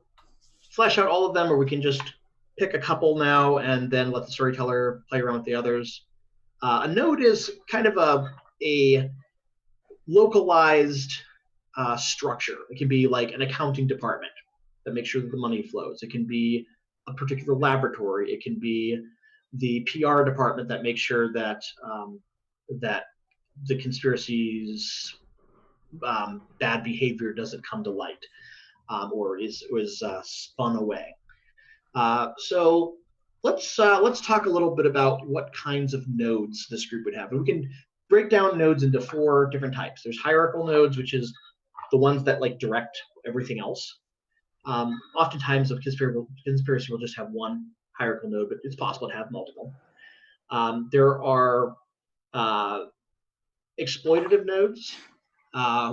flesh out all of them, or we can just pick a couple now and then let the storyteller play around with the others. A node is kind of a localized structure. It can be like an accounting department that makes sure that the money flows. It can be a particular laboratory. It can be the PR department that makes sure that that the conspiracy's bad behavior doesn't come to light or is spun away. So let's talk a little bit about what kinds of nodes this group would have. And we can break down nodes into 4 different types. There's hierarchical nodes, which is the ones that like direct everything else. Oftentimes a conspiracy will just have 1 hierarchical node, but it's possible to have multiple. There are exploitative nodes,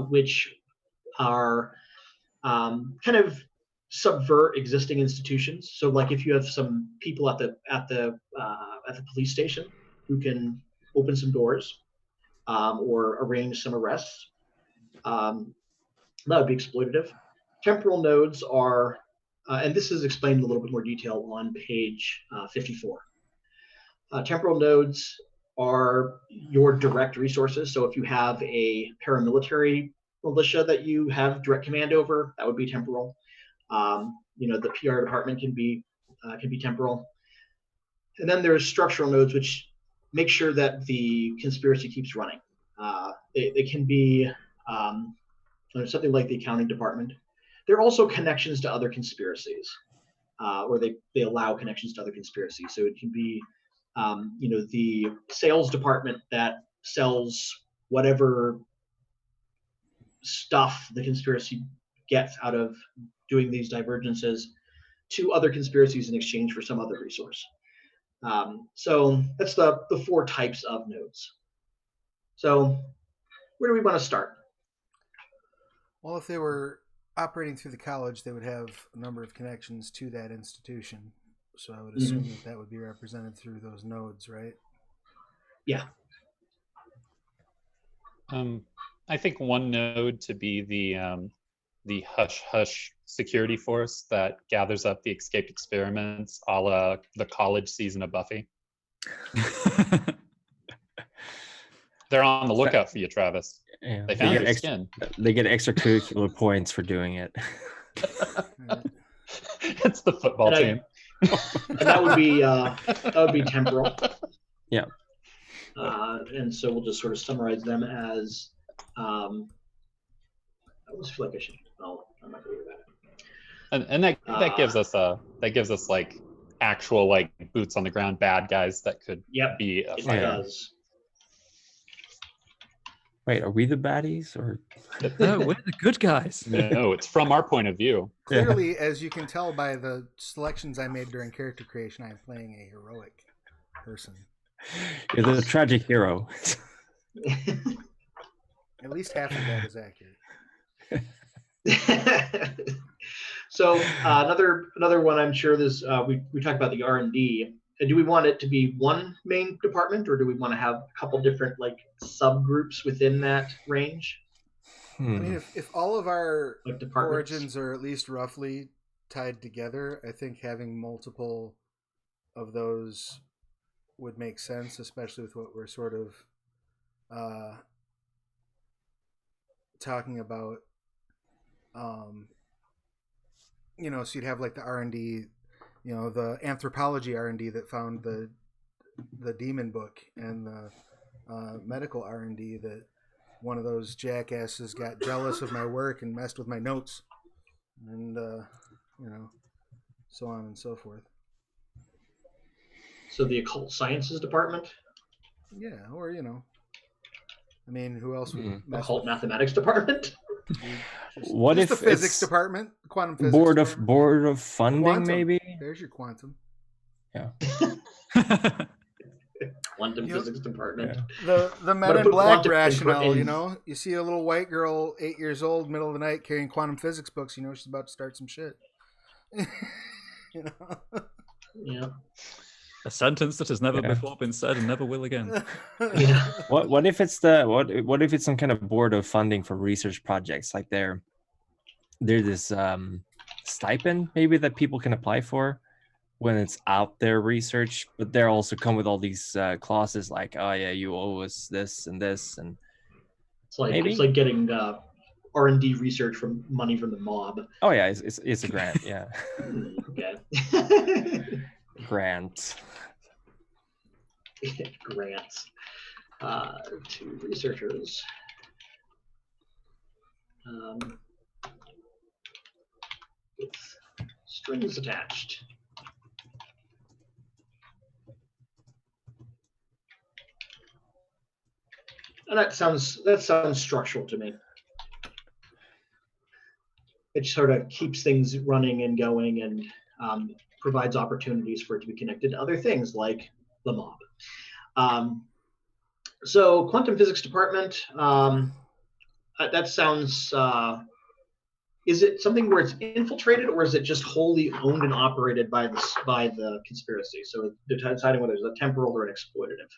which are kind of subvert existing institutions. So, like if you have some people at the police station who can open some doors or arrange some arrests, that would be exploitative. Temporal nodes are, and this is explained in a little bit more detail on page 54. Temporal nodes are your direct resources. So if you have a paramilitary militia that you have direct command over, that would be temporal. The PR department can be temporal. And then there's structural nodes, which make sure that the conspiracy keeps running. They can be something like the accounting department. There are also connections to other conspiracies, or they allow connections to other conspiracies. So it can be, the sales department that sells whatever stuff the conspiracy gets out of doing these divergences to other conspiracies in exchange for some other resource. So that's the 4 types of nodes. So where do we want to start? Well, if they were operating through the college, they would have a number of connections to that institution. So I would assume that would be represented through those nodes, right? Yeah. I think one node to be the hush hush security force that gathers up the escaped experiments, a la the college season of Buffy. They're on the lookout for you, Travis. Yeah, they found your skin. They get extracurricular points for doing it. It's the football team. And that would be temporal. Yeah. And so we'll just sort of summarize them as. I almost feel like I should. Oh, I'm not going to do that. And that gives us like actual like boots on the ground bad guys that could be. It does. Wait, are we the baddies or? No, we're the good guys. No, it's from our point of view. Clearly, as you can tell by the selections I made during character creation, I'm playing a heroic person. You're the tragic hero. At least half of that is accurate. So another one, I'm sure this we talked about the R&D. Do we want it to be one main department, or do we want to have a couple different like subgroups within that range? I mean, if all of our Like origins are at least roughly tied together, I think having multiple of those would make sense, especially with what we're sort of talking about. You know, so you'd have like the R&D, you know, the anthropology R&D that found the demon book, and the medical R&D that one of those jackasses got jealous of my work and messed with my notes, and you know, so on and so forth. So the occult sciences department, Yeah, or you know, I mean, who else would mess occult with mathematics department. What just if the physics it's department, quantum physics board department. of funding, Quantum. maybe? There's your quantum. Yeah. Quantum Yep. physics department. Yeah. The Men But in put Black quantum rationale, in- you know, you see a little white girl, 8 years old, middle of the night, carrying quantum physics books, you know she's about to start some shit. You know? Yeah. A sentence that has never Yeah. before been said and never will again. Yeah. What if it's the what if it's some kind of board of funding for research projects? Like there's this stipend maybe that people can apply for when it's out there research, but they also come with all these clauses like, oh yeah, you owe us this and this, and maybe? It's like getting R&D research from money from the mob. oh yeah, it's a grant, yeah. Okay. Grant. Grants to researchers. With strings attached. And that sounds structural to me. It sort of keeps things running and going, and provides opportunities for it to be connected to other things like the mob. So quantum physics department, that sounds, is it something where it's infiltrated, or is it just wholly owned and operated by the conspiracy? So they're deciding whether it's a temporal or an exploitative.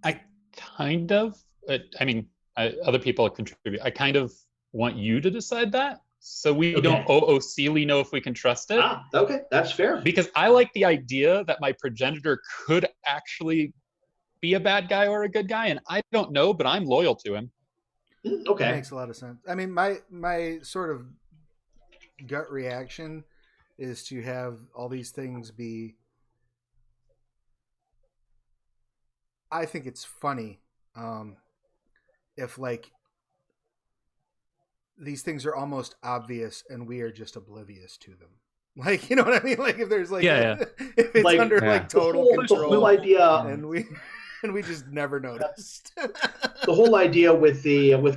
I kind of, other people contribute. I kind of want you to decide that, so we don't OOCly know if we can trust it. Okay, that's fair. Because I like the idea that my progenitor could actually be a bad guy or a good guy, and I don't know, but I'm loyal to him. Okay. That makes a lot of sense. I mean, my sort of gut reaction is to have all these things be. I think it's funny if like these things are almost obvious and we are just oblivious to them. Like, you know what I mean? Like if there's like if it's like, under like total control, the whole idea, and we just never noticed. The whole idea with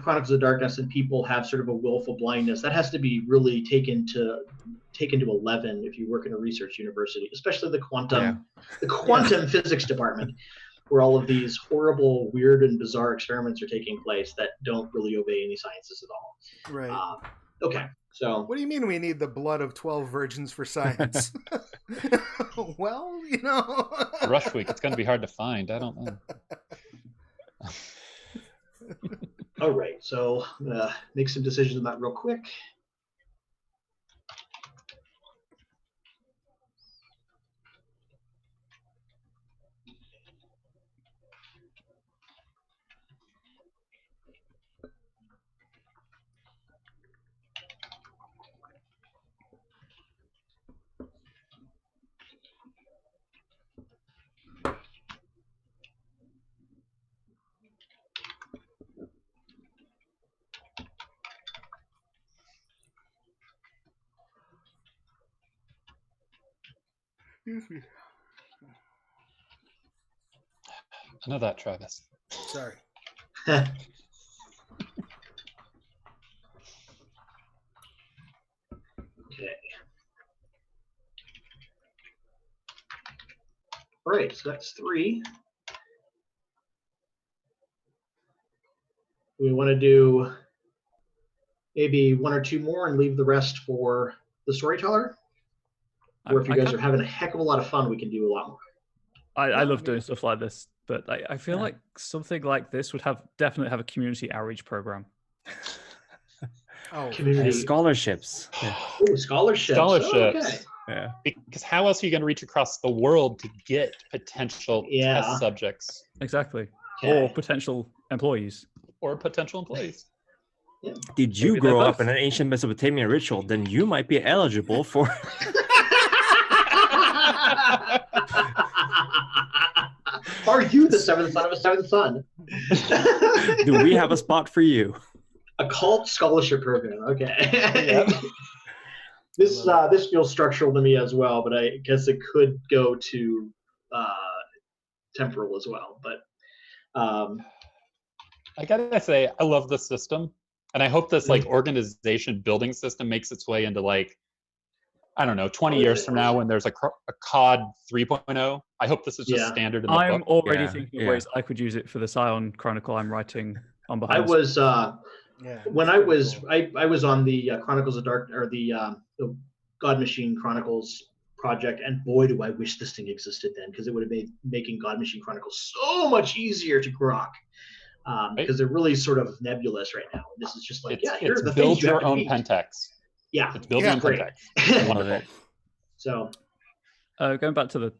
Chronicles of Darkness and people have sort of a willful blindness that has to be really taken to 11 if you work in a research university, especially the quantum physics department, where all of these horrible, weird, and bizarre experiments are taking place that don't really obey any sciences at all. Right. Okay. So what do you mean we need the blood of 12 virgins for science? Well, you know. Rush Week, it's going to be hard to find. I don't know. All right, so I'm going to make some decisions on that real quick. I know that, Travis. Sorry. Okay. All right, so that's 3. We want to do maybe 1 or 2 more and leave the rest for the storyteller? Or if you guys are having a heck of a lot of fun, we can do a lot more. I love doing stuff like this, but I feel like something like this would definitely have a community outreach program. Oh, Community scholarships. Yeah. Oh, scholarships. Scholarships. Oh, okay. Yeah. Because how else are you going to reach across the world to get potential Yeah. test subjects Exactly. Okay. Or potential employees. or potential employees? Did you Maybe they're grow up both. in an ancient Mesopotamian ritual? Then you might be eligible for. Are you the seventh son of a seventh son? Do we have a spot for you? A cult scholarship program. Okay. Yep. This feels structural to me as well, but I guess it could go to temporal as well. But I gotta say, I love this system, and I hope this like organization building system makes its way into like, I don't know, 20 years from now when there's a COD 3.0. I hope this is just standard in the I'm book. already thinking of ways I could use it for the Scion Chronicle I'm writing on behalf. I was when I was on the Chronicles of Dark, or the God Machine Chronicles project, and boy, do I wish this thing existed then, because it would have made making God Machine Chronicles so much easier to grok. Because they're really sort of nebulous right now. This is just like, here are the things you have to build beat. your own Pentex. Yeah, It's build your own great. Pentex. Wonderful. So, going back to the,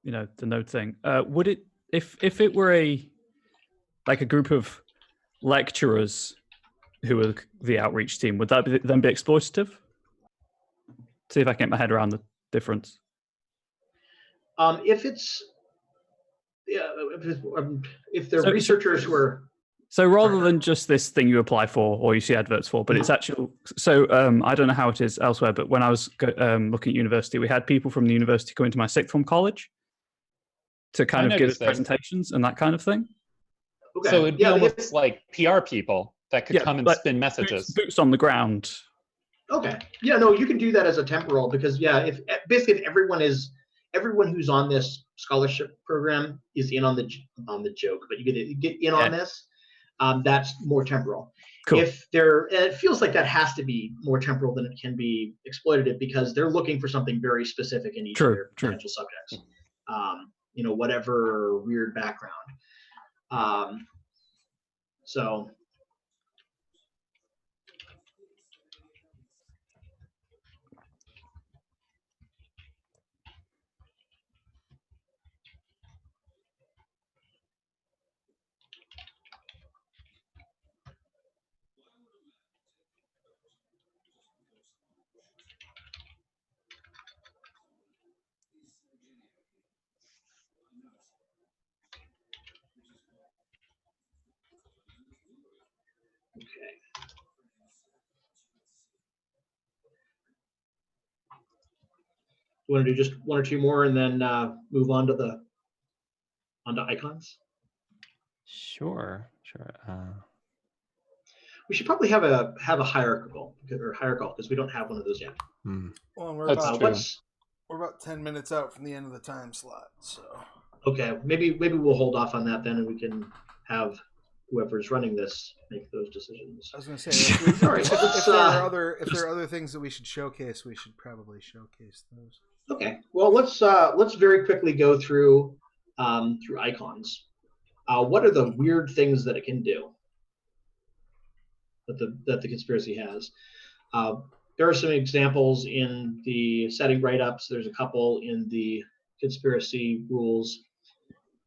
the node thing. Would it, if it were a group of lecturers who were the outreach team, would that then be exploitative? See if I can get my head around the difference. If they're researchers who are. So rather than just this thing you apply for or you see adverts for, but it's actual. So I don't know how it is elsewhere, but when I was looking at university, we had people from the university come into my sixth form college to kind of give us presentations and that kind of thing. Okay. So it'd be almost like PR people that could come and spin messages. Boots on the ground. Okay. Yeah, no, you can do that as a temporal, because if everyone who's on this scholarship program is in on the joke, but you get in on this. That's more temporal. Cool. It feels like that has to be more temporal than it can be exploitative, because they're looking for something very specific in each of their potential subjects. Whatever weird background. So. Okay. You want to do just one or two more and then move on to onto icons? Sure. We should probably have a hierarchical because we don't have one of those yet. Well, we're about 10 minutes out from the end of the time slot, so. Okay, maybe we'll hold off on that then, and we can have whoever's running this make those decisions. I was going to say, if there are other things that we should showcase, we should probably showcase those. Okay, well let's very quickly go through icons. What are the weird things that it can do that the conspiracy has? There are some examples in the setting write-ups. There's a couple in the conspiracy rules.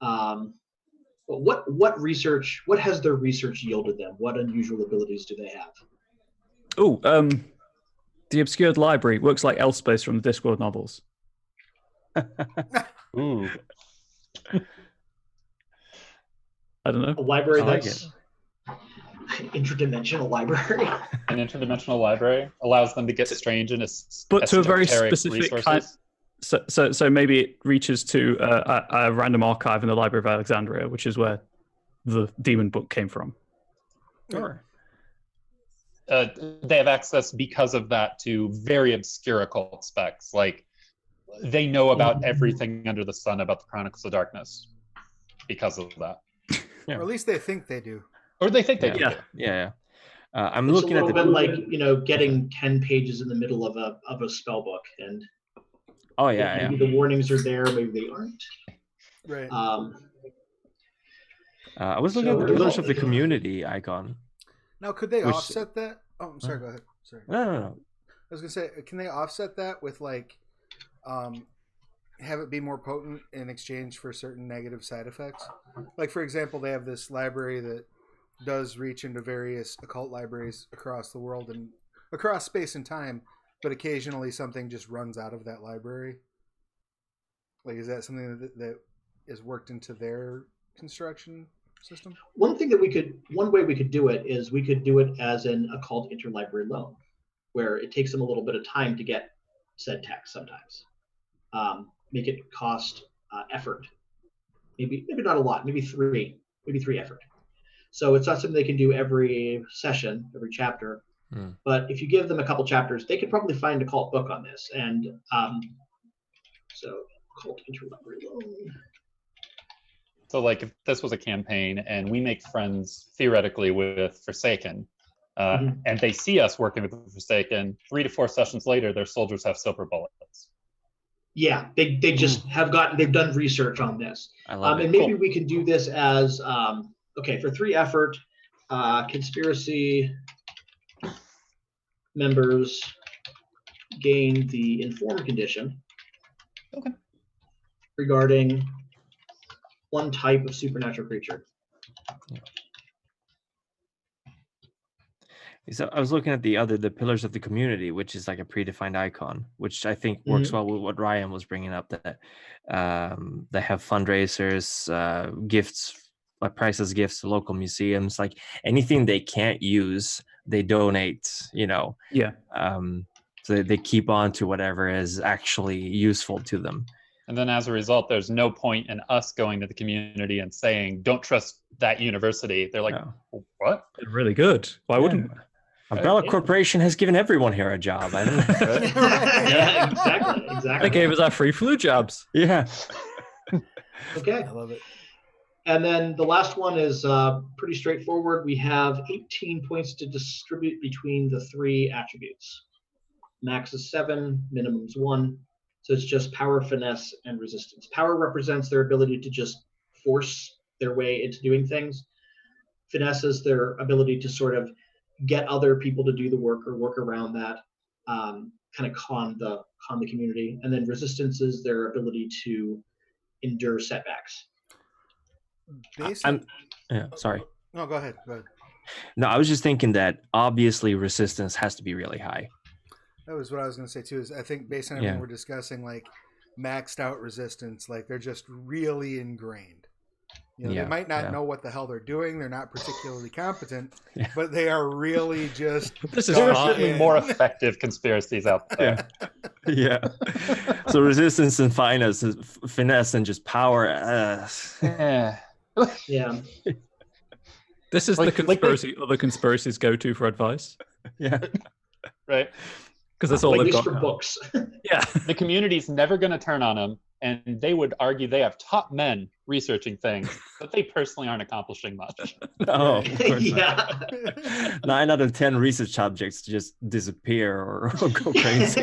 But what has their research yielded them? What unusual abilities do they have? Oh, the obscured library works like Elspeth from the Discworld novels. Ooh. I don't know. A library that's interdimensional library. An interdimensional library allows them to get strange and but to a very esoteric specific resources. kind. So maybe it reaches to a random archive in the Library of Alexandria, which is where the demon book came from. Sure. They have access because of that to very obscure occult specs. Like they know about everything under the sun about the Chronicles of Darkness because of that. Yeah. Or at least they think they do. Or they think they do. Yeah. I'm it's looking a at little bit like getting 10 pages in the middle of a spell book, and maybe the warnings are there, maybe they aren't. Right. I was looking at the Pillars of the Community icon. Now, could they offset that? Oh, I'm sorry. Go ahead. Sorry. No. I was gonna say, can they offset that with like have it be more potent in exchange for certain negative side effects. Like, for example, they have this library that does reach into various occult libraries across the world and across space and time, but occasionally something just runs out of that library. Like, is that something that is worked into their construction system? One way we could do it is we could do it as an occult interlibrary loan, where it takes them a little bit of time to get said text sometimes. Make it cost effort. Maybe not a lot, maybe three effort. So it's not something they can do every session, every chapter. But if you give them a couple chapters, they could probably find a cult book on this. And so cult interlibrary loan. So like if this was a campaign and we make friends theoretically with Forsaken, and they see us working with the Forsaken, 3 to 4 sessions later, their soldiers have silver bullets. Yeah, they just they've done research on this. I love it. And maybe we can do this as, okay, for 3 effort, conspiracy members gain the informed condition. Okay. Regarding one type of supernatural creature. So I was looking at the pillars of the community, which is like a predefined icon, which I think works well with what Ryan was bringing up. That they have fundraisers, gifts, like priceless gifts to local museums, like anything they can't use, they donate. Yeah. So they keep on to whatever is actually useful to them. And then as a result, there's no point in us going to the community and saying, don't trust that university. They're like, what? They're really good. Why wouldn't? Umbrella Corporation has given everyone here a job. I don't know. Yeah, exactly. They gave us our free flu jabs. Yeah. Okay. I love it. And then the last one is pretty straightforward. We have 18 points to distribute between the 3 attributes. Max is 7, minimum is 1. So it's just power, finesse, and resistance. Power represents their ability to just force their way into doing things. Finesse is their ability to sort of get other people to do the work or work around that, kind of con the community. And then resistance is their ability to endure setbacks. Sorry. No, go ahead. No, I was just thinking that obviously resistance has to be really high. That was what I was going to say too. Is I think based on everything we're discussing, like maxed out resistance, like they're just really ingrained. They might not know what the hell they're doing. They're not particularly competent, but they are really just. This is there are certainly more effective conspiracies out there. Yeah. So resistance and finesse and just power. Yeah. This is the conspiracy other conspiracies go to for advice. Yeah. Right. Because that's all At they've least got. for books. Yeah. The community's never going to turn on them, and they would argue they have top men researching things, but they personally aren't accomplishing much. No, of course not. Yeah. 9 out of 10 research subjects just disappear or go crazy.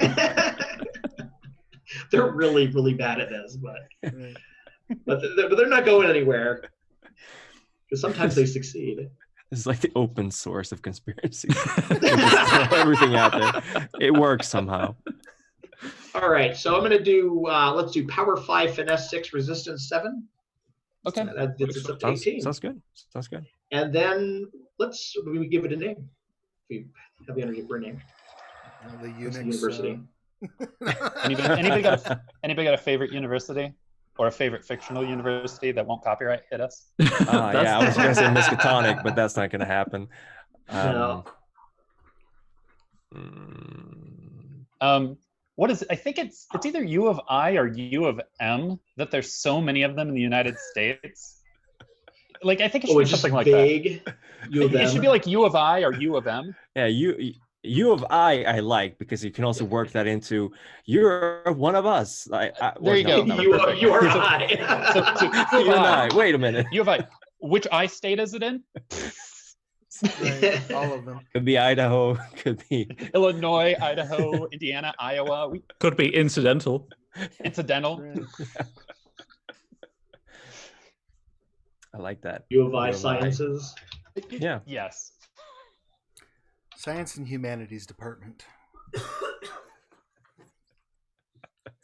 They're really, really bad at this, but they're not going anywhere. Because sometimes they succeed. It's like the open source of conspiracy. Just throw everything out there. It works somehow. All right, so I'm going to do, let's do power 5, finesse 6, resistance 7. Okay. That gets us up to 18. Sounds good. And then we give it a name. We have the energy for a name. The It's Unix the university. Anybody got a favorite university or a favorite fictional university that won't copyright hit us? Yeah, I was going to say Miskatonic, but that's not going to happen. No. What is it? I think it's either U of I or U of M that there's so many of them in the United States. Like I think it should be something like vague. that. U of It M. should be like U of I or U of M. Yeah, U of I like because you can also work that into you're one of us. There you go. You are I. So You and I. Wait a minute. U of I. Which I state is it in? Right, all of them. Could be Idaho. Could be Illinois, Idaho, Indiana, Iowa. Could be incidental. Incidental. Right. I like that. U of I sciences. Yeah. Yes. Science and Humanities Department.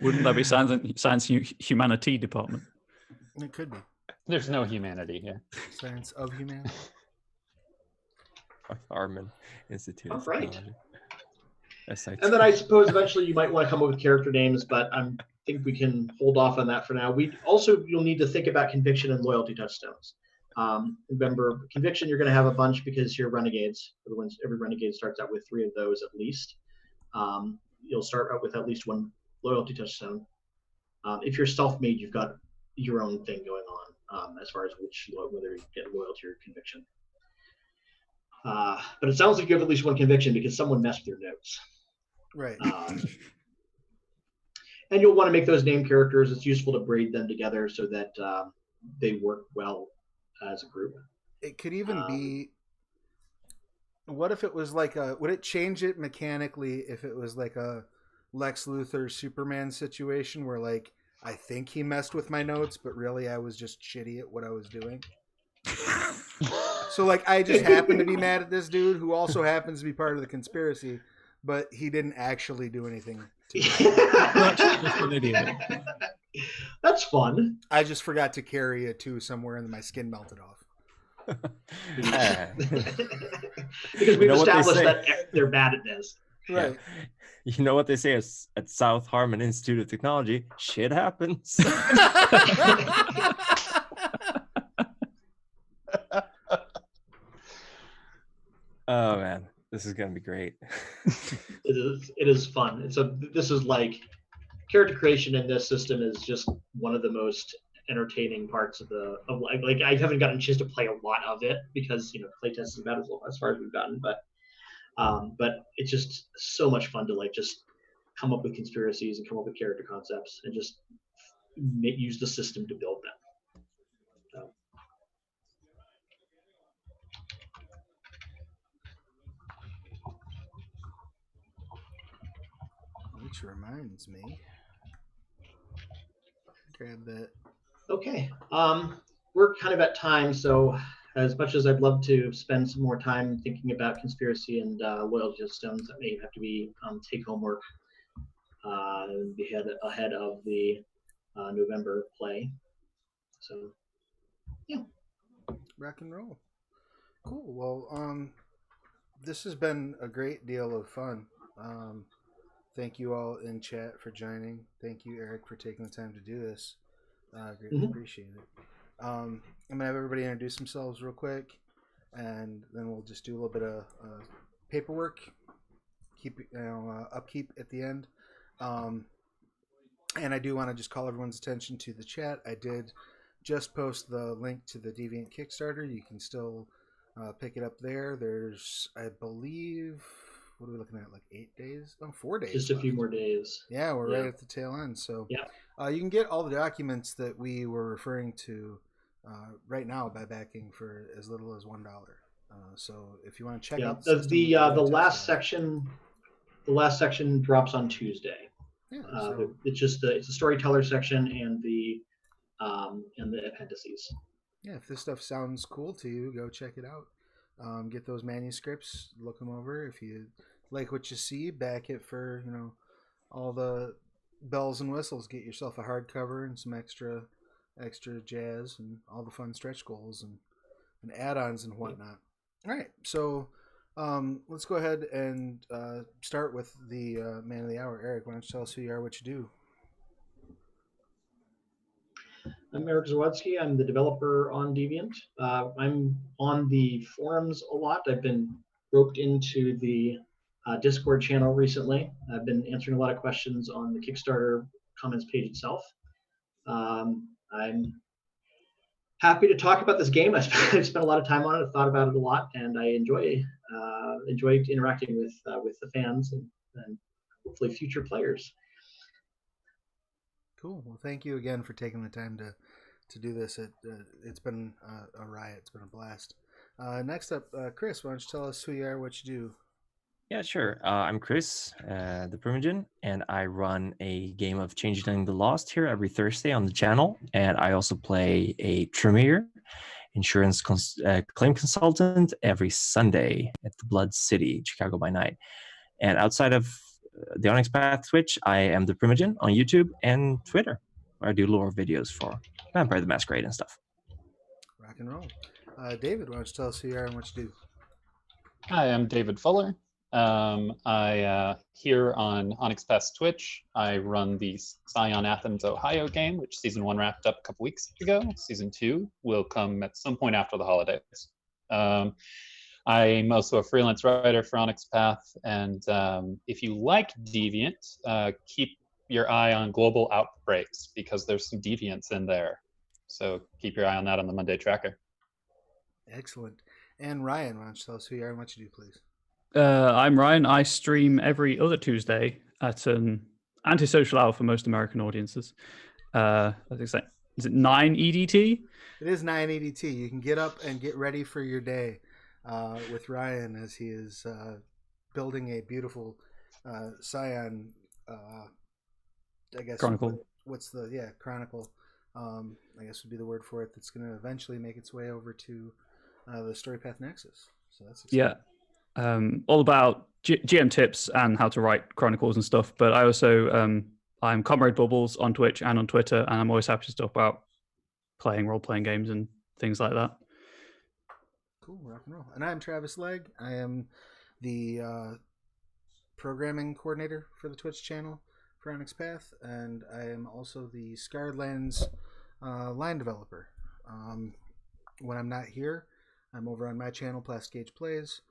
Wouldn't that be science humanity department? It could be There's no humanity here. science of humanity. Harmon Institute of Right. Technology. SIT. And then I suppose eventually you might want to come up with character names, but I think we can hold off on that for now. You'll need to think about conviction and loyalty touchstones. Remember, conviction, you're going to have a bunch because you're renegades. Every renegade starts out with 3 of those at least. You'll start out with at least 1 loyalty touchstone. If you're self-made, you've got your own thing going on as far as whether you get loyalty or conviction. But it sounds like you have at least 1 conviction because someone messed with your notes. Right. And you'll want to make those name characters. It's useful to braid them together so that they work well as a group. It could even be. What if it was like would it change it mechanically if it was like a Lex Luthor Superman situation where like I think he messed with my notes, but really I was just shitty at what I was doing? So like I just happened to be mad at this dude who also happens to be part of the conspiracy, but he didn't actually do anything to me. Just an idiot. That's fun. I just forgot to carry a 2 somewhere and my skin melted off. Because we've know what they established say? that they're bad at this. Right. You know what they say at South Harmon Institute of Technology? Shit happens. Oh man, this is gonna be great. It is fun. And so this is like character creation in this system is just one of the most entertaining parts of like I haven't gotten a chance to play a lot of it because playtest is about as far as we've gotten, but it's just so much fun to like just come up with conspiracies and come up with character concepts and just use the system to build them. So. Which reminds me, grab that. Okay, we're kind of at time, so as much as I'd love to spend some more time thinking about conspiracy and loyalty systems, that may have to be take-home work ahead of the November play. So, yeah. Rock and roll. Cool. Well, this has been a great deal of fun. Thank you all in chat for joining. Thank you, Eric, for taking the time to do this. Greatly appreciate it. I'm going to have everybody introduce themselves real quick, and then we'll just do a little bit of paperwork, upkeep at the end. And I do want to just call everyone's attention to the chat. I did just post the link to the Deviant Kickstarter. You can still pick it up there. There's, I believe, what are we looking at? Like 8 days? Oh, 4 days. Just a few more days. Yeah, we're right at the tail end. So yeah, you can get all the documents that we were referring to right now by backing for as little as $1. So if you want to check out the last section, the last section drops on Tuesday. Yeah, it's a storyteller section and the appendices. Yeah, if this stuff sounds cool to you, go check it out. Get those manuscripts, look them over. If you like what you see, back it for all the bells and whistles. Get yourself a hardcover and some extra jazz and all the fun stretch goals and add-ons and whatnot. All right, so let's go ahead and start with the man of the hour. Eric, why don't you tell us who you are, what you do? I'm Eric Zawadzki. I'm the developer on Deviant. I'm on the forums a lot. I've been roped into the Discord channel recently. I've been answering a lot of questions on the Kickstarter comments page itself. I'm happy to talk about this game. I've spent a lot of time on it. I've thought about it a lot, and I enjoy interacting with the fans and hopefully future players. Cool. Well, thank you again for taking the time to do this. It's been a riot. It's been a blast. Next up, Chris, why don't you tell us who you are, what you do? Yeah, sure. I'm Chris, the Primogen, and I run a game of Changeling the Lost here every Thursday on the channel. And I also play a Tremere, insurance claim consultant, every Sunday at the Blood City, Chicago by night. And outside of the Onyx Path Twitch. I am the Primogen on YouTube and Twitter, where I do lore videos for Vampire the Masquerade and stuff. Rock and roll. David, why don't you tell us who you are and what you do? Hi, I'm David Fuller. I here on Onyx Path Twitch, I run the Scion Athens, Ohio game, which season 1 wrapped up a couple weeks ago. Season 2 will come at some point after the holidays. I'm also a freelance writer for Onyx Path, and if you like Deviant, keep your eye on global outbreaks because there's some deviants in there. So keep your eye on that on the Monday tracker. Excellent. And Ryan, why don't you tell us who you are and what you do, please? I'm Ryan. I stream every other Tuesday at an antisocial hour for most American audiences. I think is it 9 EDT? It is 9 EDT. You can get up and get ready for your day with Ryan as he is building a beautiful Scion, I guess. Chronicle. What's the, chronicle, I guess would be the word for it, that's going to eventually make its way over to the Storypath Nexus. So that's exciting. Yeah. All about GM tips and how to write chronicles and stuff. But I also, I'm Comrade Bubbles on Twitch and on Twitter, and I'm always happy to talk about playing role-playing games and things like that. Cool, rock and roll. And I'm Travis Legg. I am the programming coordinator for the Twitch channel for Onyx Path, and I am also the Scarred Lands line developer. When I'm not here, I'm over on my channel, Plastic Gauge Plays,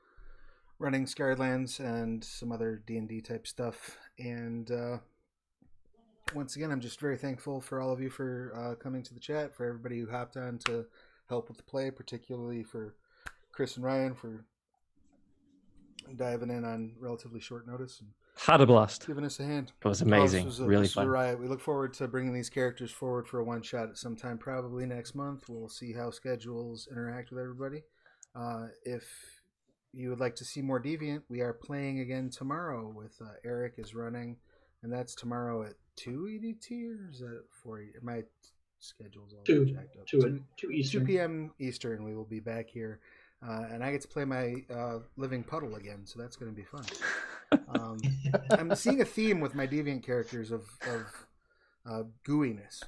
running Scarred Lands and some other D&D type stuff. And once again, I'm just very thankful for all of you for coming to the chat, for everybody who hopped on to help with the play, particularly for Chris and Ryan for diving in on relatively short notice and Had a blast. giving us a hand. It was amazing. Really fun. Riot. We look forward to bringing these characters forward for a one-shot at some time, probably next month. We'll see how schedules interact with everybody. If you would like to see more Deviant, we are playing again tomorrow with Eric is running, and that's tomorrow at 2 EDT, or is that 4? My schedule's all jacked up. 2 Eastern. 2 p.m. Eastern, we will be back here. And I get to play my living puddle again, so that's going to be fun. I'm seeing a theme with my Deviant characters of gooiness.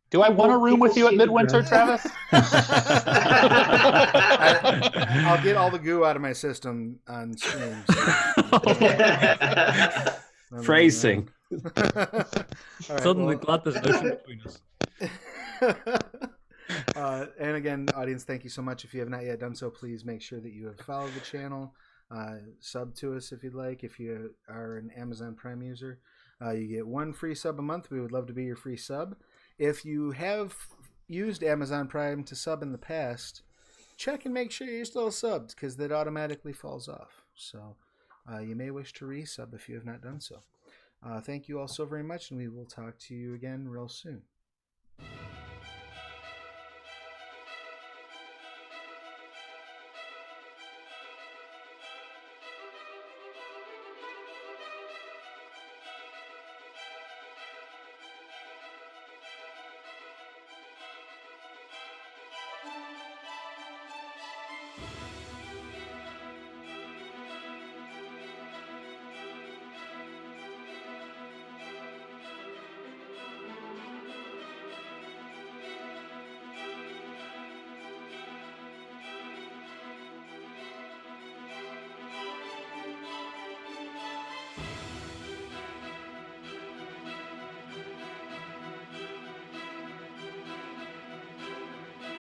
Do I want a room with you at Midwinter, Travis? I'll get all the goo out of my system on stream. Phrasing. Suddenly glad there's an ocean between us. And again, audience, thank you so much. If you have not yet done so, please make sure that you have followed the channel. Sub to us if you'd like. If you are an Amazon Prime user, you get 1 free sub a month. We would love to be your free sub. If you have used Amazon Prime to sub in the past, check and make sure you're still subbed, because that automatically falls off. So you may wish to resub if you have not done so. Thank you all so very much, and we will talk to you again real soon.